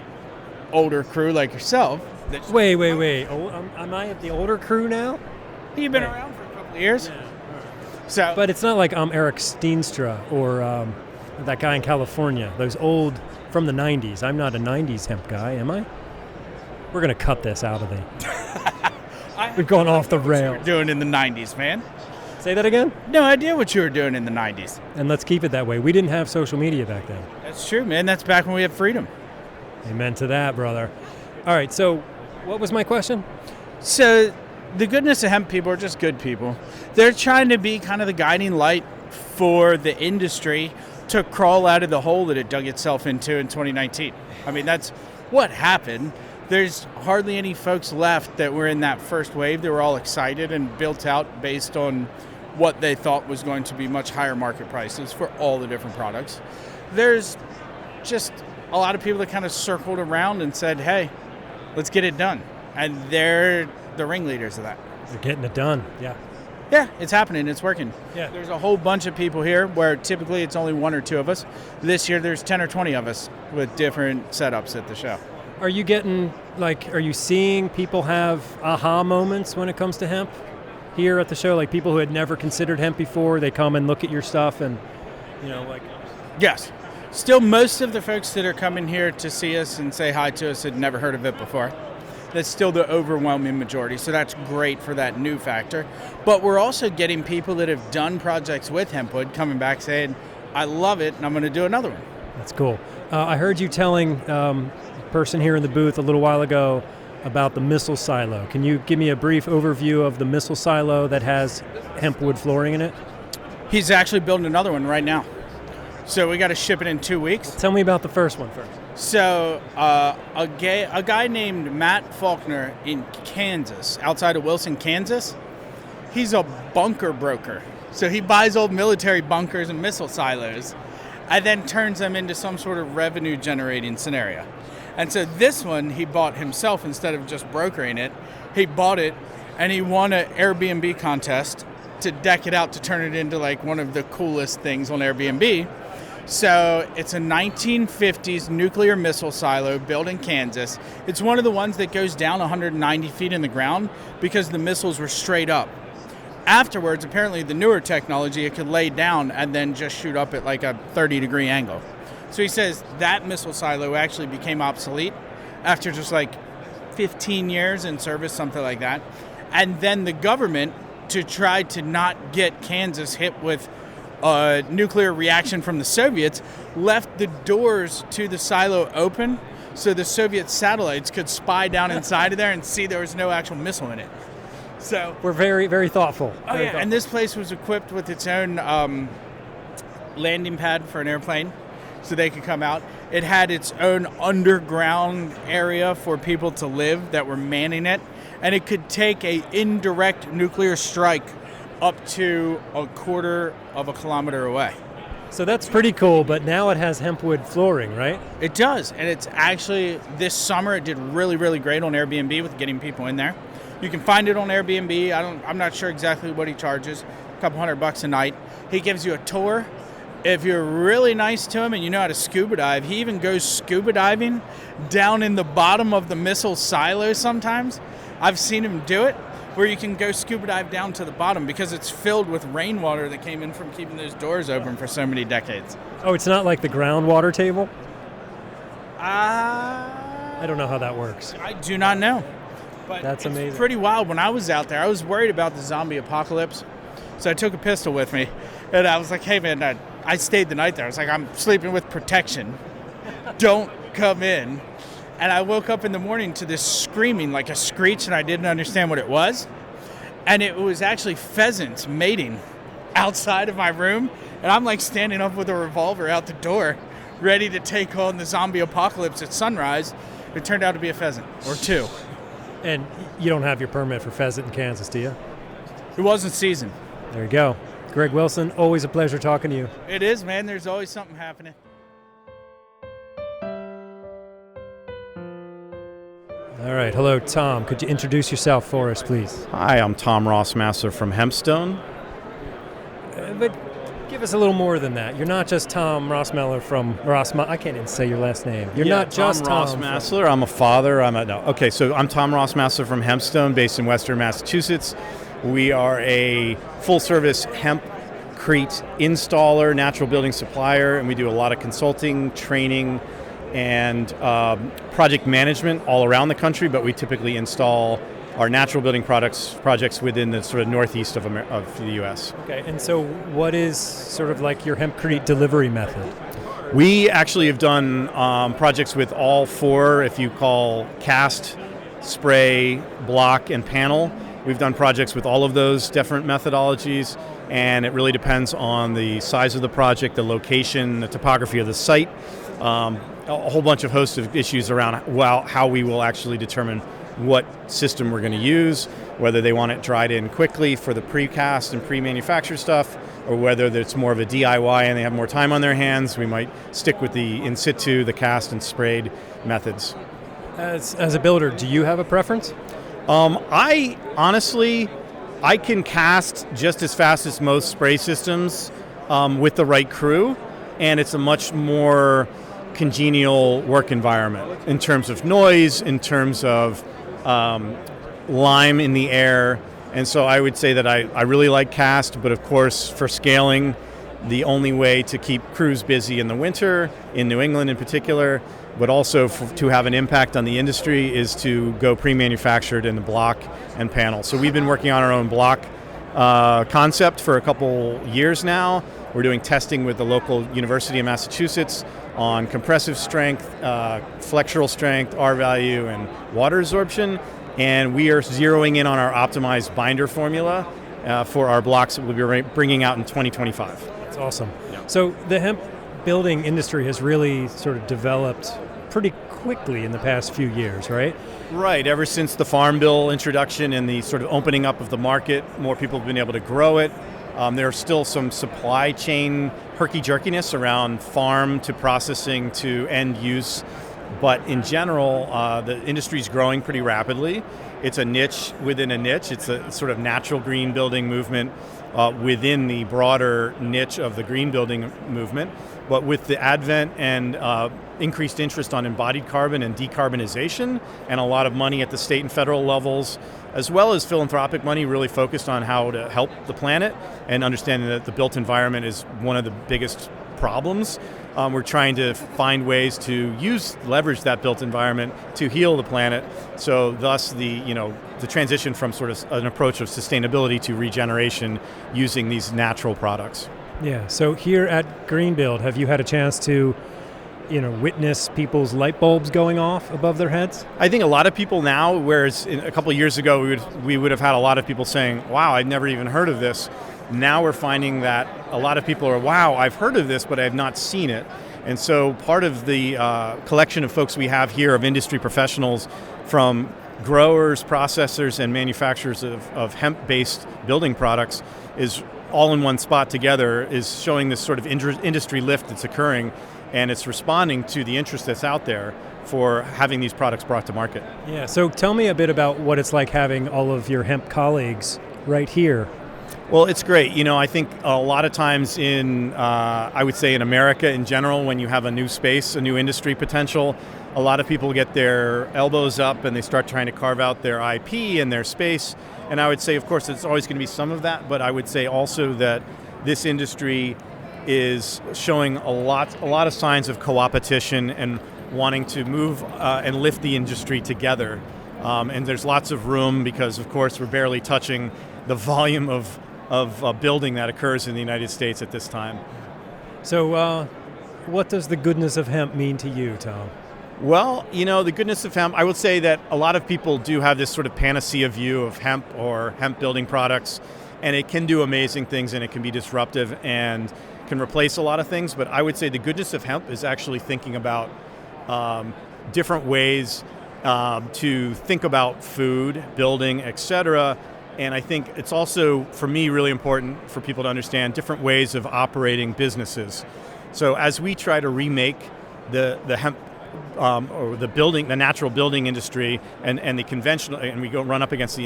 older crew like yourself. Wait. Am I at the older crew now? You've been around for a couple of years. Yeah. So, but it's not like I'm Eric Steenstra or that guy in California, those old from the 90s. I'm not a 90s hemp guy, am I? We're going to cut this out of the... We've gone off the rails. Doing in the 90s, man. Say that again? No idea what you were doing in the 90s. And let's keep it that way. We didn't have social media back then. That's true, man. That's back when we had freedom. Amen to that, brother. All right, so what was my question? So the Goodness of Hemp people are just good people. They're trying to be kind of the guiding light for the industry to crawl out of the hole that it dug itself into in 2019. I mean, that's what happened. There's hardly any folks left that were in that first wave. They were all excited and built out based on what they thought was going to be much higher market prices for all the different products. There's just a lot of people that kind of circled around and said, hey, let's get it done. And they're the ringleaders of that. They're getting it done, yeah. Yeah, it's happening. It's working. Yeah. There's a whole bunch of people here where typically it's only one or two of us. This year there's 10 or 20 of us with different setups at the show. Are you getting, are you seeing people have aha moments when it comes to hemp here at the show? Like people who had never considered hemp before, they come and look at your stuff and, Yes. Still, most of the folks that are coming here to see us and say hi to us had never heard of it before. That's still the overwhelming majority, so that's great for that new factor. But we're also getting people that have done projects with HempWood coming back saying, I love it, and I'm going to do another one. That's cool. I heard you telling person here in the booth a little while ago about the missile silo. Can you give me a brief overview of the missile silo that has HempWood flooring in it? He's actually building another one right now. So we got to ship it in 2 weeks. Tell me about the first one first. So a guy named Matt Faulkner in Kansas, outside of Wilson, Kansas, he's a bunker broker. So he buys old military bunkers and missile silos. and then turns them into some sort of revenue generating scenario. And so this one he bought himself instead of just brokering it. He bought it and he won an Airbnb contest to deck it out to turn it into like one of the coolest things on Airbnb. So it's a 1950s nuclear missile silo built in Kansas. It's one of the ones that goes down 190 feet in the ground because the missiles were straight up. Afterwards, apparently the newer technology, it could lay down and then just shoot up at like a 30-degree angle. So he says that missile silo actually became obsolete after just like 15 years in service, something like that. And then the government, to try to not get Kansas hit with a nuclear reaction from the Soviets, left the doors to the silo open so the Soviet satellites could spy down inside of there and see there was no actual missile in it. So we're very, very thoughtful. And this place was equipped with its own landing pad for an airplane so they could come out. It had its own underground area for people to live that were manning it, and it could take an indirect nuclear strike up to a quarter of a kilometer away. So that's pretty cool, but now it has HempWood flooring, right? It does, and it's actually, this summer, it did really, really great on Airbnb with getting people in there. You can find it on Airbnb. I'm not sure exactly what he charges, a couple $100 a night. He gives you a tour. If you're really nice to him and you know how to scuba dive, he even goes scuba diving down in the bottom of the missile silo sometimes. I've seen him do it, where you can go scuba dive down to the bottom because it's filled with rainwater that came in from keeping those doors open for so many decades. Oh, it's not like the groundwater table? I don't know how that works. I do not know. But that's amazing. It's pretty wild. When I was out there, I was worried about the zombie apocalypse. So I took a pistol with me. And I was like, hey, man, I stayed the night there. I was like, I'm sleeping with protection. Don't come in. And I woke up in the morning to this screaming, like a screech, and I didn't understand what it was. And it was actually pheasants mating outside of my room. And I'm like standing up with a revolver out the door, ready to take on the zombie apocalypse at sunrise. It turned out to be a pheasant, or two. And you don't have your permit for pheasant in Kansas, do you? It wasn't seasoned. There you go. Greg Wilson, always a pleasure talking to you. It is, man. There's always something happening. All right. Hello, Tom. Could you introduce yourself for us, please? Hi, I'm Tom Rossmossler from HempStone. But give us a little more than that. You're not just Tom Rossmossler from I can't even say your last name. You're not just Tom Rossmossler. I'm a father. I'm Tom Rossmossler from HempStone, based in Western Massachusetts. We are a full-service hempcrete installer, natural building supplier, and we do a lot of consulting, training, and project management all around the country, but we typically install our natural building projects within the sort of northeast of the U.S. Okay, and so what is sort of like your hempcrete delivery method? We actually have done projects with all four, if you call cast, spray, block, and panel. We've done projects with all of those different methodologies, and it really depends on the size of the project, the location, the topography of the site, a whole bunch of host of issues around how we will actually determine what system we're going to use, whether they want it dried in quickly for the precast and pre-manufactured stuff, or whether it's more of a DIY and they have more time on their hands. We might stick with the in situ, the cast and sprayed methods. As a builder, do you have a preference? I honestly can cast just as fast as most spray systems with the right crew, and it's a much more congenial work environment in terms of noise, in terms of lime in the air. And so I would say that I really like cast, but of course for scaling, the only way to keep crews busy in the winter, in New England in particular, but also to have an impact on the industry, is to go pre-manufactured in the block and panel. So we've been working on our own block concept for a couple years now. We're doing testing with the local University of Massachusetts on compressive strength, flexural strength, R value, and water absorption. And we are zeroing in on our optimized binder formula for our blocks that we'll be bringing out in 2025. That's awesome. Yeah. So the hemp building industry has really sort of developed pretty quickly in the past few years, right? Right. Ever since the Farm Bill introduction and the sort of opening up of the market, more people have been able to grow it. There's still some supply chain herky-jerkiness around farm to processing to end use. But in general, the industry is growing pretty rapidly. It's a niche within a niche. It's a sort of natural green building movement within the broader niche of the green building movement. But with the advent and increased interest on embodied carbon and decarbonization, and a lot of money at the state and federal levels, as well as philanthropic money really focused on how to help the planet and understanding that the built environment is one of the biggest problems. We're trying to find ways to leverage that built environment to heal the planet. So thus the transition from sort of an approach of sustainability to regeneration using these natural products. Yeah. So here at GreenBuild, have you had a chance to, witness people's light bulbs going off above their heads? I think a lot of people now, whereas a couple of years ago we would have had a lot of people saying, "Wow, I'd never even heard of this." Now we're finding that a lot of people are, "Wow, I've heard of this, but I have not seen it." And so part of the collection of folks we have here of industry professionals from growers, processors, and manufacturers of hemp-based building products is all in one spot together, is showing this sort of industry lift that's occurring, and it's responding to the interest that's out there for having these products brought to market. Yeah, so tell me a bit about what it's like having all of your hemp colleagues right here. Well, it's great. I think a lot of times I would say in America in general, when you have a new space, a new industry potential, a lot of people get their elbows up and they start trying to carve out their IP and their space. And I would say, of course, it's always going to be some of that, but I would say also that this industry is showing a lot of signs of co-opetition and wanting to move and lift the industry together. And there's lots of room because, of course, we're barely touching the volume of building that occurs in the United States at this time. So what does the goodness of hemp mean to you, Tom? Well, the goodness of hemp, I would say that a lot of people do have this sort of panacea view of hemp or hemp building products, and it can do amazing things and it can be disruptive and can replace a lot of things. But I would say the goodness of hemp is actually thinking about different ways to think about food, building, etc. And I think it's also, for me, really important for people to understand different ways of operating businesses. So as we try to remake the hemp or the natural building industry and the conventional, and we go run up against the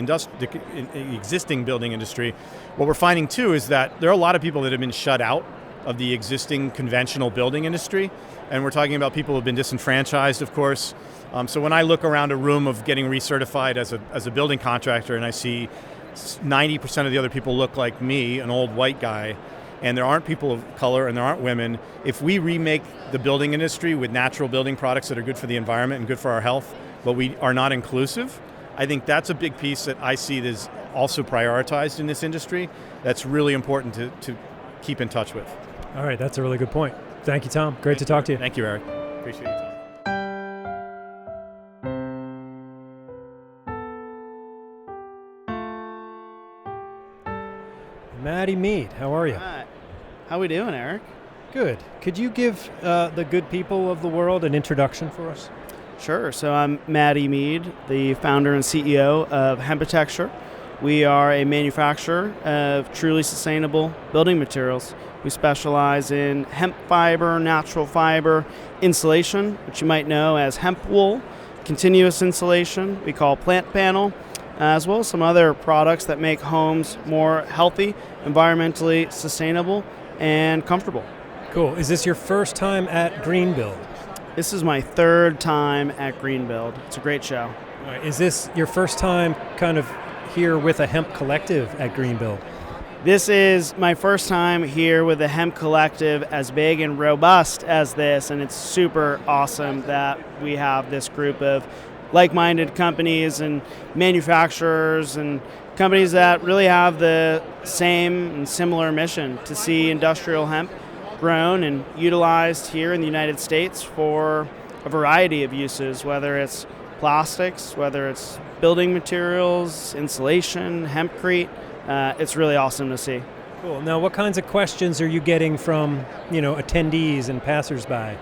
existing building industry, what we're finding too is that there are a lot of people that have been shut out of the existing conventional building industry. And we're talking about people who have been disenfranchised, of course. So when I look around a room of getting recertified as a building contractor and I see 90% of the other people look like me, an old white guy, and there aren't people of color and there aren't women, if we remake the building industry with natural building products that are good for the environment and good for our health, but we are not inclusive, I think that's a big piece that I see that is also prioritized in this industry that's really important to keep in touch with. All right, that's a really good point. Thank you, Tom. Great to talk to you. Thank you, Eric. Appreciate your time. Mattie, Mead, how are you? Hi. How we doing, Eric? Good. Could you give the good people of the world an introduction for us? Sure. So I'm Mattie Mead, the founder and CEO of Hempitecture. We are a manufacturer of truly sustainable building materials. We specialize in hemp fiber, natural fiber insulation, which you might know as hemp wool, continuous insulation, we call plant panel, as well as some other products that make homes more healthy, environmentally sustainable, and comfortable. Cool. Is this your first time at GreenBuild? This is my third time at GreenBuild. It's a great show. All right. Is this your first time kind of here with a hemp collective at GreenBuild? This is my first time here with a hemp collective as big and robust as this, and it's super awesome that we have this group of like-minded companies and manufacturers and companies that really have the same and similar mission to see industrial hemp grown and utilized here in the United States for a variety of uses, whether it's plastics, whether it's building materials, insulation, hempcrete. It's really awesome to see. Cool. Now, what kinds of questions are you getting from, attendees and passersby?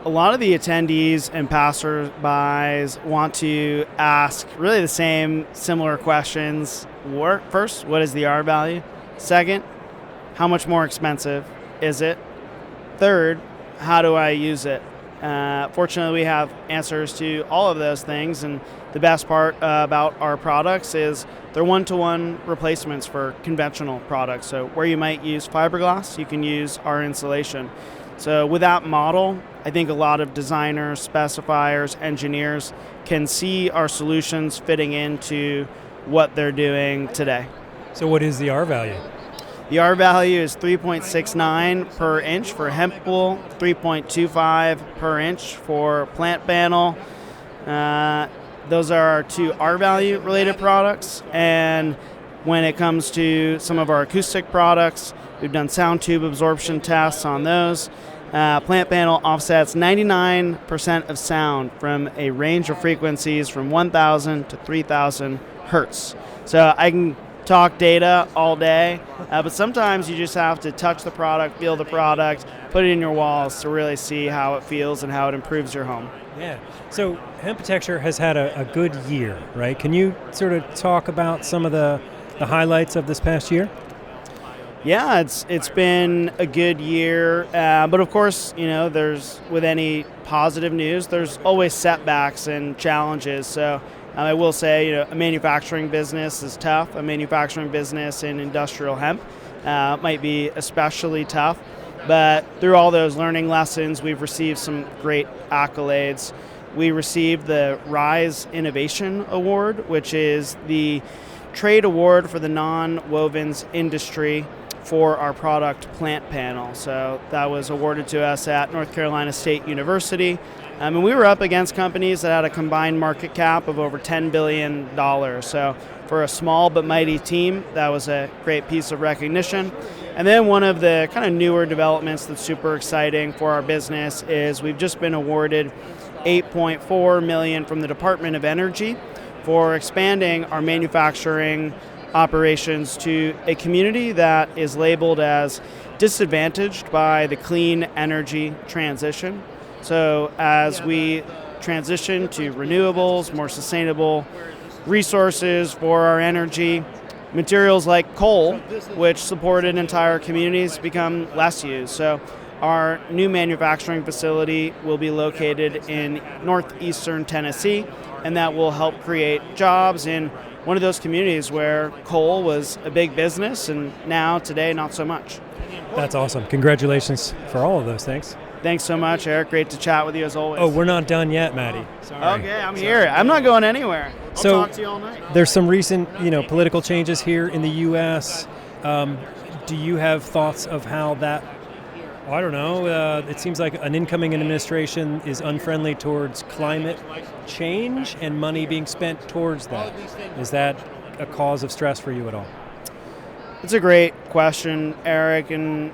A lot of the attendees and passersby want to ask really the same similar questions. First, what is the R value? Second, how much more expensive is it? Third, how do I use it? Fortunately, we have answers to all of those things, and the best part about our products is they're one-to-one replacements for conventional products. So where you might use fiberglass, you can use our insulation. So with that model, I think a lot of designers, specifiers, engineers can see our solutions fitting into what they're doing today. So what is the R value? The R value is 3.69 per inch for hemp wool, 3.25 per inch for plant panel. Those are our two R value related products. And when it comes to some of our acoustic products, we've done sound tube absorption tests on those. Plant panel offsets 99% of sound from a range of frequencies from 1,000 to 3,000 hertz. So I can talk data all day, but sometimes you just have to touch the product, feel the product, put it in your walls to really see how it feels and how it improves your home. Yeah. So Hempitecture has had a good year, right? Can you sort of talk about some of the highlights of this past year? Yeah, it's been a good year, but of course, there's, with any positive news, there's always setbacks and challenges. So I will say, a manufacturing business is tough. A manufacturing business in industrial hemp might be especially tough. But through all those learning lessons, we've received some great accolades. We received the RISE Innovation Award, which is the trade award for the non-wovens industry for our product plant panel. So that was awarded to us at North Carolina State University. And we were up against companies that had a combined market cap of over $10 billion. So for a small but mighty team, that was a great piece of recognition. And then one of the kind of newer developments that's super exciting for our business is we've just been awarded $8.4 million from the Department of Energy for expanding our manufacturing operations to a community that is labeled as disadvantaged by the clean energy transition. So as we transition to renewables, more sustainable resources for our energy, materials like coal, which supported entire communities, become less used. So our new manufacturing facility will be located in northeastern Tennessee, and that will help create jobs in one of those communities where coal was a big business and now today not so much. That's awesome. Congratulations for all of those things. Thanks so much, Eric. Great to chat with you as always. Oh, we're not done yet, Mattie. Sorry. Okay, I'm here. I'm not going anywhere. I'll talk to you all night. There's some recent, political changes here in the U.S. Do you have thoughts of how that? I don't know. It seems like an incoming administration is unfriendly towards climate change and money being spent towards that. Is that a cause of stress for you at all? It's a great question, Eric. And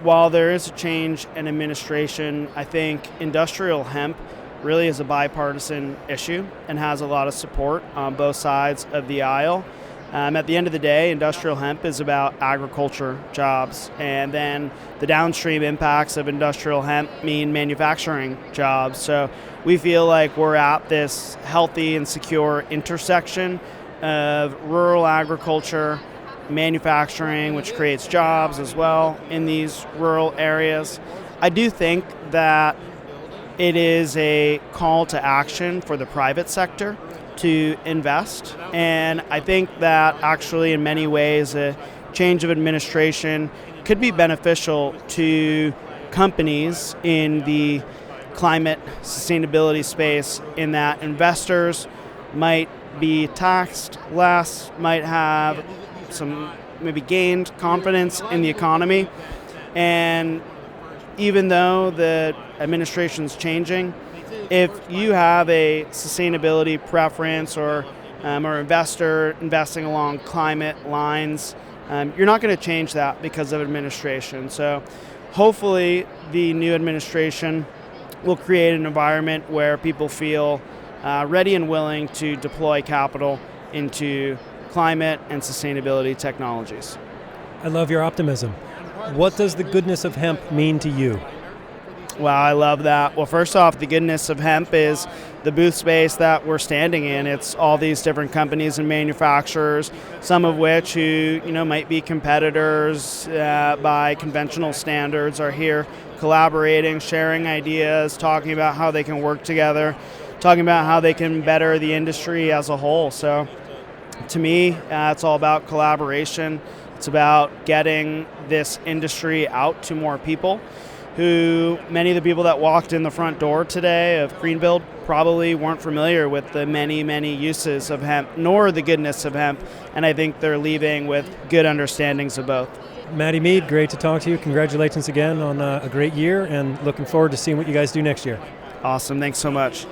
while there is a change in administration, I think industrial hemp really is a bipartisan issue and has a lot of support on both sides of the aisle. At the end of the day, industrial hemp is about agriculture jobs, and then the downstream impacts of industrial hemp mean manufacturing jobs. So we feel like we're at this healthy and secure intersection of rural agriculture, manufacturing, which creates jobs as well in these rural areas. I do think that it is a call to action for the private sector to invest, and I think that actually in many ways a change of administration could be beneficial to companies in the climate sustainability space, in that investors might be taxed less, might have some maybe gained confidence in the economy. And even though the administration's changing, if you have a sustainability preference or investor investing along climate lines, you're not going to change that because of administration. So hopefully the new administration will create an environment where people feel ready and willing to deploy capital into climate and sustainability technologies. I love your optimism. What does the goodness of hemp mean to you? Wow, I love that. Well, first off, the Goodness of Hemp is the booth space that we're standing in. It's all these different companies and manufacturers, some of which who might be competitors by conventional standards, are here collaborating, sharing ideas, talking about how they can work together, talking about how they can better the industry as a whole. So to me, it's all about collaboration. It's about getting this industry out to more people who many of the people that walked in the front door today of GreenBuild probably weren't familiar with the many, many uses of hemp, nor the goodness of hemp, and I think they're leaving with good understandings of both. Mattie, Mead, great to talk to you. Congratulations again on a great year, and looking forward to seeing what you guys do next year. Awesome. Thanks so much.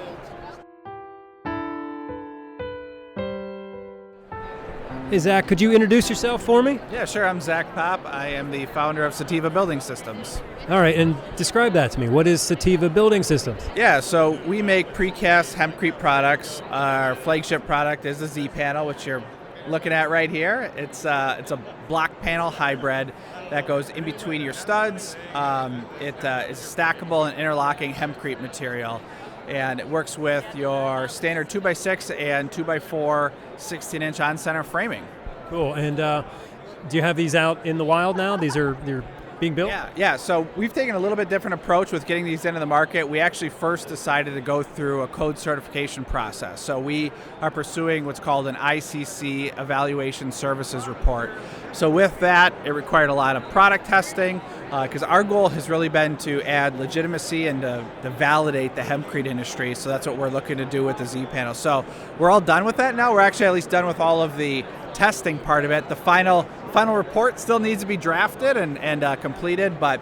Hey, Zach, could you introduce yourself for me? Yeah, sure. I'm Zach Pop. I am the founder of Sativa Building Systems. All right, and describe that to me. What is Sativa Building Systems? Yeah, so we make precast hempcrete products. Our flagship product is the Z panel, which you're looking at right here. It's a block panel hybrid that goes in between your studs. It is stackable and interlocking hempcrete material. And it works with your standard 2x6 and 2x4 16-inch on-center framing. Cool. And do you have these out in the wild now? They're being built? Yeah. So we've taken a little bit different approach with getting these into the market. We actually first decided to go through a code certification process. So we are pursuing what's called an ICC Evaluation Services Report. So with that, it required a lot of product testing, because our goal has really been to add legitimacy and to validate the hempcrete industry. So that's what we're looking to do with the Z panel. So we're all done with that now. We're actually at least done with all of the testing part of it. The final report still needs to be drafted and completed, but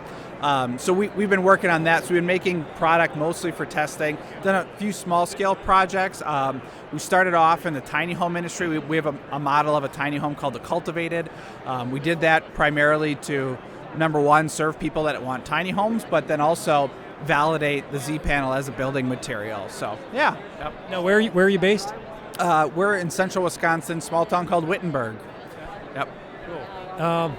so we've been working on that. So we've been making product mostly for testing, done a few small scale projects. We started off in the tiny home industry. We have a model of a tiny home called the Cultivated. We did that primarily to, number one, serve people that want tiny homes, but then also validate the Z panel as a building material. So yeah. Yep. Now, where are you based? We're in central Wisconsin, small town called Wittenberg. Yep. Cool.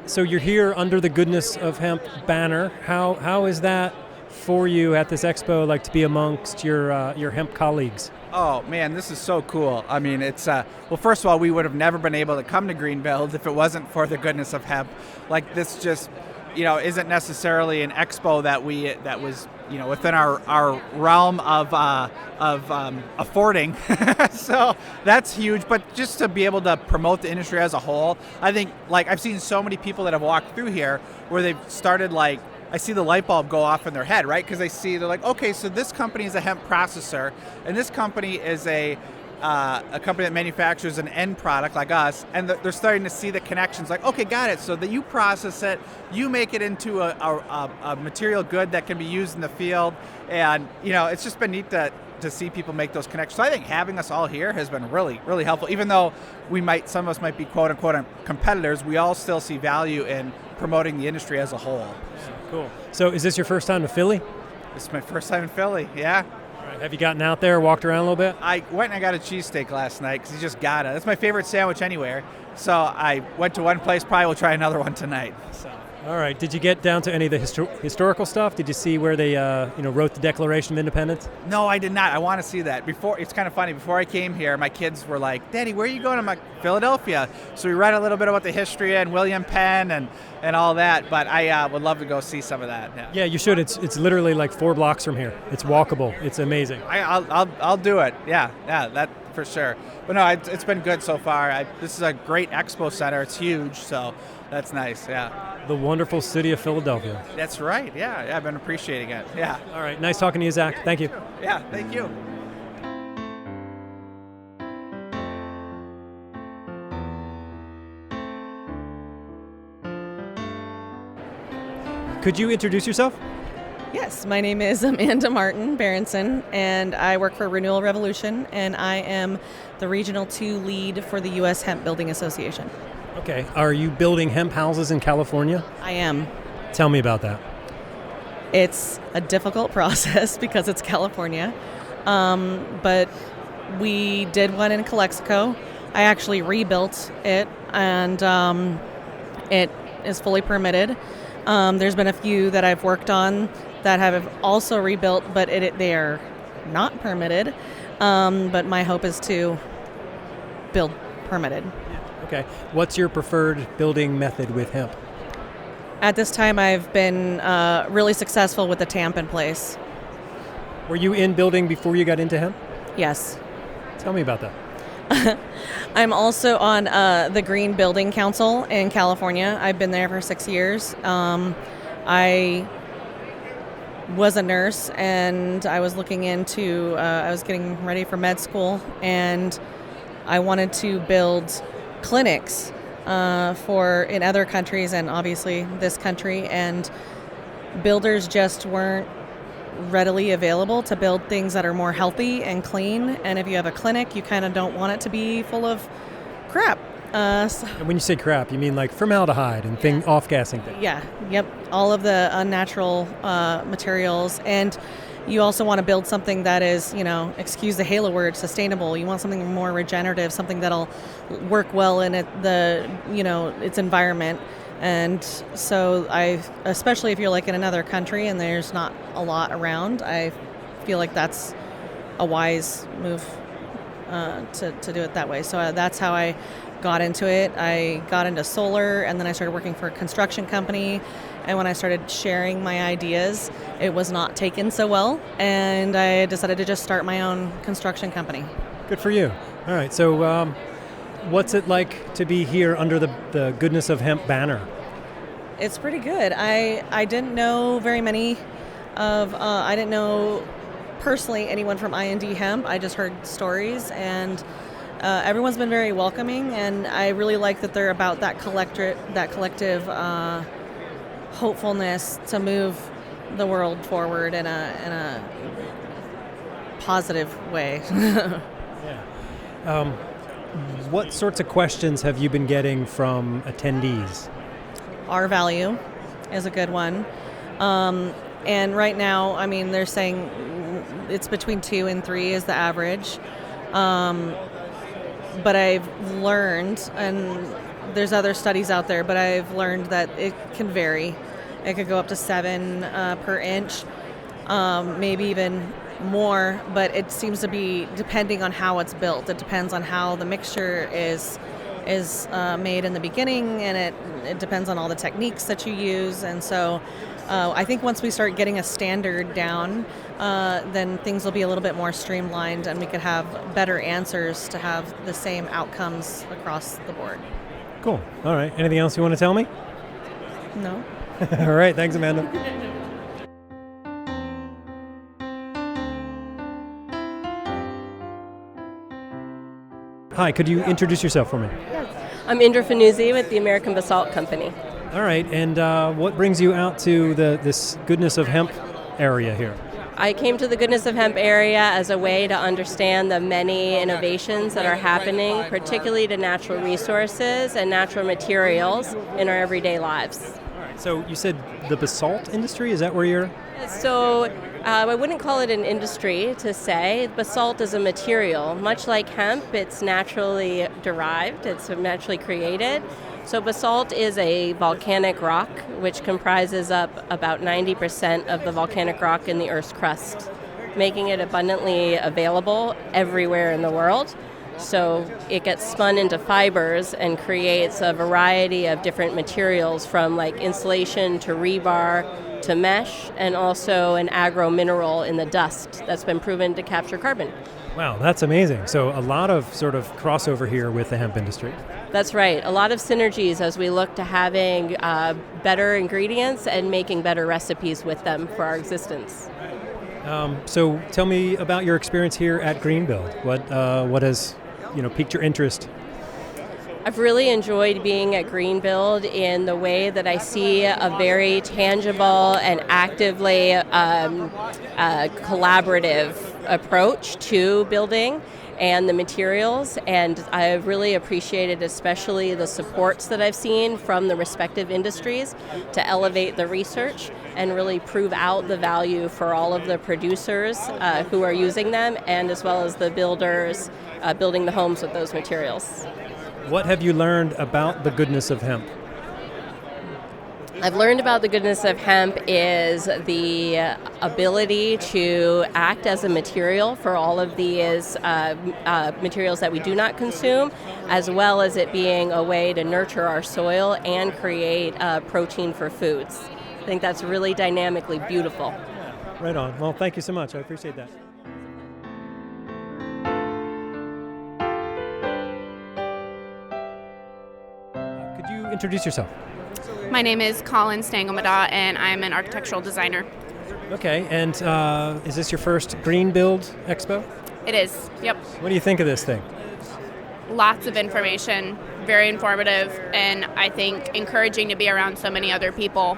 So you're here under the Goodness of Hemp banner. How is that for you at this expo, like to be amongst your hemp colleagues? Oh man, this is so cool. I mean, it's well, first of all, we would have never been able to come to GreenBuild if it wasn't for the Goodness of Hemp. Like, this just isn't necessarily an expo that was within our realm of affording. So that's huge. But just to be able to promote the industry as a whole, I think, like, I've seen so many people that have walked through here where they've started, like, I see the light bulb go off in their head, right? Because they're like, okay, so this company is a hemp processor, and this company is a company that manufactures an end product like us, and they're starting to see the connections. Like, okay, got it. So that you process it, you make it into a material good that can be used in the field, and it's just been neat to see people make those connections. So I think having us all here has been really, really helpful. Even though some of us might be quote unquote competitors, we all still see value in promoting the industry as a whole. Cool. So is this your first time to Philly? This is my first time in Philly, yeah. All right. Have you gotten out there, walked around a little bit? I went and I got a cheesesteak last night because you just got it. That's my favorite sandwich anywhere. So I went to one place, probably will try another one tonight. So. All right. Did you get down to any of the historical stuff? Did you see where they wrote the Declaration of Independence? No, I did not. I want to see that. It's kind of funny. Before I came here, my kids were like, "Daddy, where are you going?" I'm like, "Philadelphia." So we read a little bit about the history and William Penn and all that. But I would love to go see some of that. Yeah, you should. It's literally like 4 blocks from here. It's walkable. It's amazing. I'll do it. Yeah, that for sure. But no, it's been good so far. This is a great expo center. It's huge, so that's nice. Yeah. The wonderful city of Philadelphia. That's right. Yeah, I've been appreciating it. Yeah. All right. Nice talking to you, Zach. Thank you. Yeah, thank you. Could you introduce yourself? Yes, my name is Amanda Martin Berenson, and I work for Renewal Revolution, and I am the Regional 2 lead for the U.S. Hemp Building Association. Okay. Are you building hemp houses in California? I am. Tell me about that. It's a difficult process because it's California, but we did one in Calexico. I actually rebuilt it, and it is fully permitted. There's been a few that I've worked on that have also rebuilt, but they are not permitted. But my hope is to build permitted. Okay. What's your preferred building method with hemp? At this time, I've been really successful with the tamp in place. Were you in building before you got into hemp? Yes. Tell me about that. I'm also on the Green Building Council in California. I've been there for 6 years. I was a nurse, and I was looking into, I was getting ready for med school, and I wanted to build clinics in other countries and obviously this country, and builders just weren't readily available to build things that are more healthy and clean. And if you have a clinic, you kind of don't want it to be full of crap. And when you say crap, you mean like formaldehyde and off-gassing things? Yeah, yep, all of the unnatural materials. And you also want to build something that is, excuse the halo word, sustainable. You want something more regenerative, something that'll work well in its environment. And so especially if you're like in another country and there's not a lot around, I feel like that's a wise move to do it that way. So that's how I got into it. I got into solar, and then I started working for a construction company. And when I started sharing my ideas, it was not taken so well, and I decided to just start my own construction company. Good for you. All right, so what's it like to be here under the Goodness of Hemp banner? It's pretty good. I didn't know very many I didn't know personally anyone from I&D Hemp. I just heard stories, and everyone's been very welcoming, and I really like that they're about that collective hopefulness to move the world forward in a positive way. Yeah. What sorts of questions have you been getting from attendees? Our value is a good one. And right now, they're saying it's between 2 and 3 is the average. But I've learned, and there's other studies out there, but I've learned that it can vary. It could go up to 7 per inch, maybe even more, but it seems to be depending on how it's built. It depends on how the mixture is made in the beginning, and it depends on all the techniques that you use. And so I think once we start getting a standard down, then things will be a little bit more streamlined, and we could have better answers to have the same outcomes across the board. Cool. All right. Anything else you want to tell me? No. All right. Thanks, Amanda. Hi, could you introduce yourself for me? Yes. I'm Indra Fanuzzi with the American Basalt Company. All right, and what brings you out to this Goodness of Hemp area here? I came to the Goodness of Hemp area as a way to understand the many innovations that are happening, particularly to natural resources and natural materials in our everyday lives. All right, so you said the basalt industry, is that where you're? So I wouldn't call it an industry to say. Basalt is a material. Much like hemp, it's naturally derived, it's naturally created. So basalt is a volcanic rock, which comprises up about 90% of the volcanic rock in the Earth's crust, making it abundantly available everywhere in the world. So it gets spun into fibers and creates a variety of different materials, from like insulation to rebar to mesh, and also an agro-mineral in the dust that's been proven to capture carbon. Wow, that's amazing. So a lot of sort of crossover here with the hemp industry. That's right. A lot of synergies as we look to having better ingredients and making better recipes with them for our existence. So tell me about your experience here at GreenBuild. What has piqued your interest? I've really enjoyed being at GreenBuild in the way that I see a very tangible and actively collaborative approach to building and the materials, and I've really appreciated especially the supports that I've seen from the respective industries to elevate the research and really prove out the value for all of the producers who are using them, and as well as the builders building the homes with those materials. What have you learned about the goodness of hemp? I've learned about the goodness of hemp is the ability to act as a material for all of these materials that we do not consume, as well as it being a way to nurture our soil and create protein for foods. I think that's really dynamically beautiful. Right on. Well, thank you so much. I appreciate that. Could you introduce yourself? My name is Colin Stangelmada, and I'm an architectural designer. Okay, and is this your first GreenBuild Expo? It is, yep. What do you think of this thing? Lots of information, very informative, and I think encouraging to be around so many other people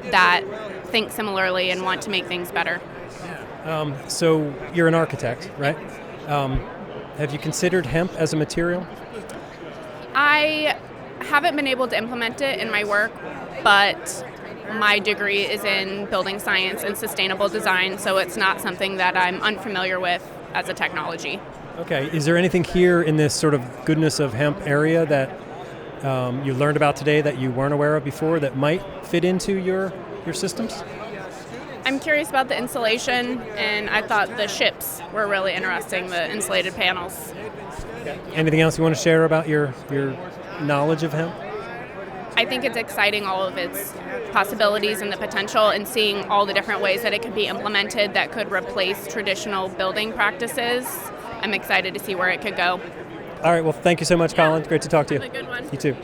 that think similarly and want to make things better. So you're an architect, right? Have you considered hemp as a material? I haven't been able to implement it in my work, but my degree is in building science and sustainable design, so it's not something that I'm unfamiliar with as a technology. Okay, is there anything here in this sort of goodness of hemp area that you learned about today that you weren't aware of before that might fit into your systems? I'm curious about the insulation, and I thought the ships were really interesting, the insulated panels. Anything else you want to share about your knowledge of hemp? I think it's exciting, all of its possibilities and the potential, and seeing all the different ways that it could be implemented that could replace traditional building practices. I'm excited to see where it could go. All right, well, thank you so much, Colin. Great to talk to you. Have a good one. You too.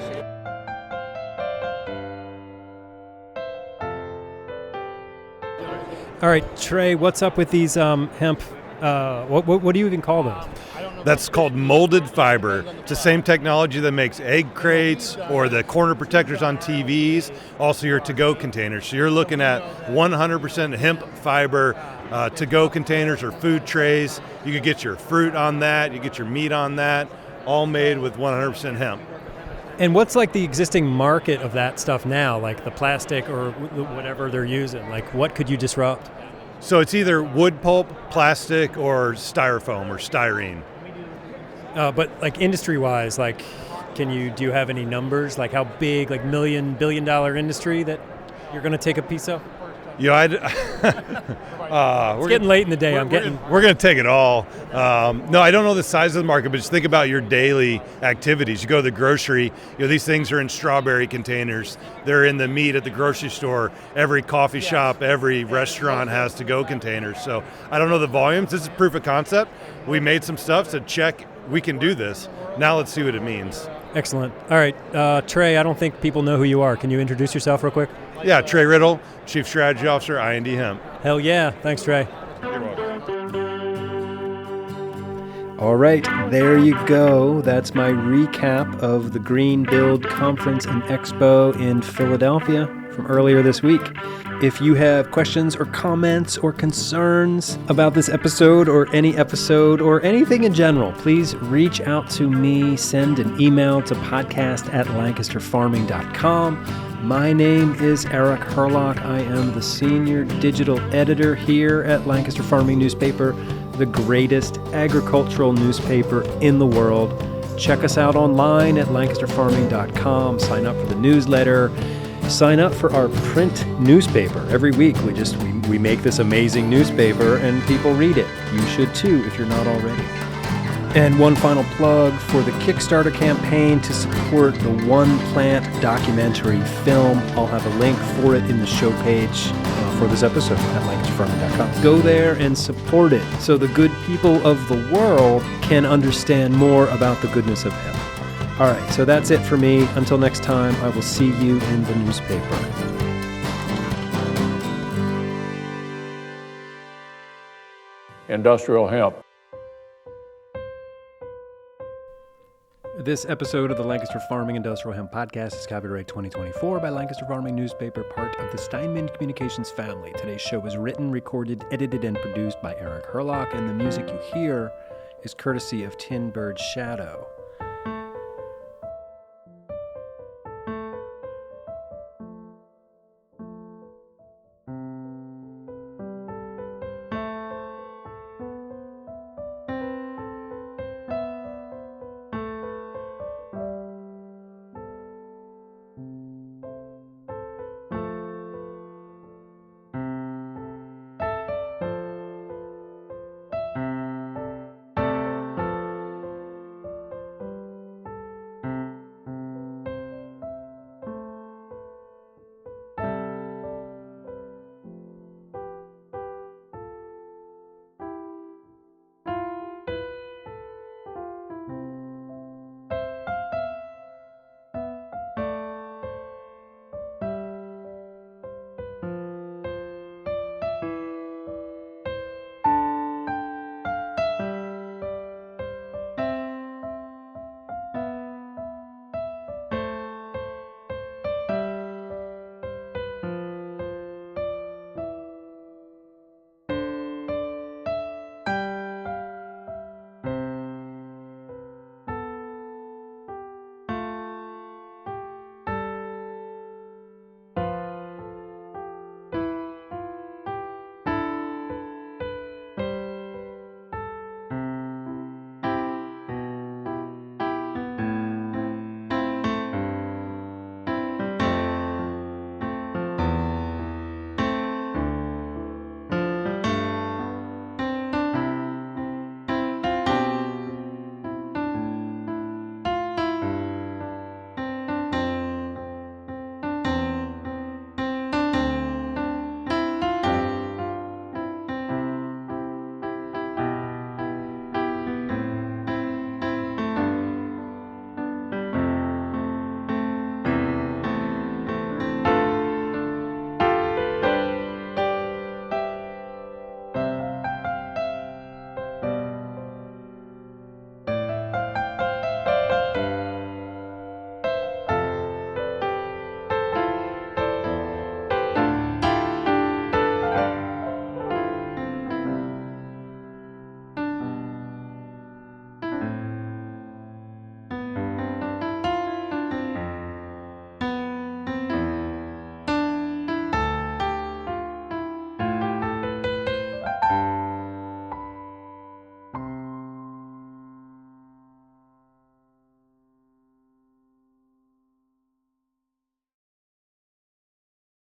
All right, Trey, what's up with these hemp? What do you even call them? That's called molded fiber. It's the same technology that makes egg crates or the corner protectors on TVs, also your to-go containers. So you're looking at 100% hemp fiber to-go containers or food trays. You could get your fruit on that, you get your meat on that, all made with 100% hemp. And what's like the existing market of that stuff now, like the plastic or whatever they're using? Like what could you disrupt? So it's either wood pulp, plastic, or styrofoam or styrene. But like industry-wise, like do you have any numbers? Like how big, like $1 billion industry that you're going to take a piece of? Yeah, it's getting late in the day. We're going to take it all. No, I don't know the size of the market, but just think about your daily activities. You go to the grocery, these things are in strawberry containers. They're in the meat at the grocery store. Every coffee shop, every restaurant has to-go containers. So I don't know the volumes. This is proof of concept. We made some stuff to check we can do this. Now let's see what it means. Excellent. All right, Trey, I don't think people know who you are. Can you introduce yourself real quick? Yeah, Trey Riddle, Chief Strategy Officer, I&D Hemp. Hell yeah. Thanks, Trey. You're welcome. All right, there you go. That's my recap of the GreenBuild Conference and Expo in Philadelphia from earlier this week. If you have questions or comments or concerns about this episode or anything in general, please reach out to me. Send an email to podcast@lancasterfarming.com. My name is Eric Herlock. I am the senior digital editor here at Lancaster Farming Newspaper, the greatest agricultural newspaper in the world. Check us out online at lancasterfarming.com. Sign up for the newsletter. Sign up for our print newspaper. Every week we make this amazing newspaper and people read it. You should too if you're not already. And one final plug for the Kickstarter campaign to support the One Plant documentary film. I'll have a link for it in the show page for this episode at lancasterfarming.com. Go there and support it so the good people of the world can understand more about the goodness of hemp. All right, so that's it for me. Until next time, I will see you in the newspaper. Industrial Hemp. This episode of the Lancaster Farming Industrial Hemp Podcast is copyright 2024 by Lancaster Farming Newspaper, part of the Steinman Communications family. Today's show was written, recorded, edited, and produced by Eric Herlock, and the music you hear is courtesy of Tin Bird Shadow.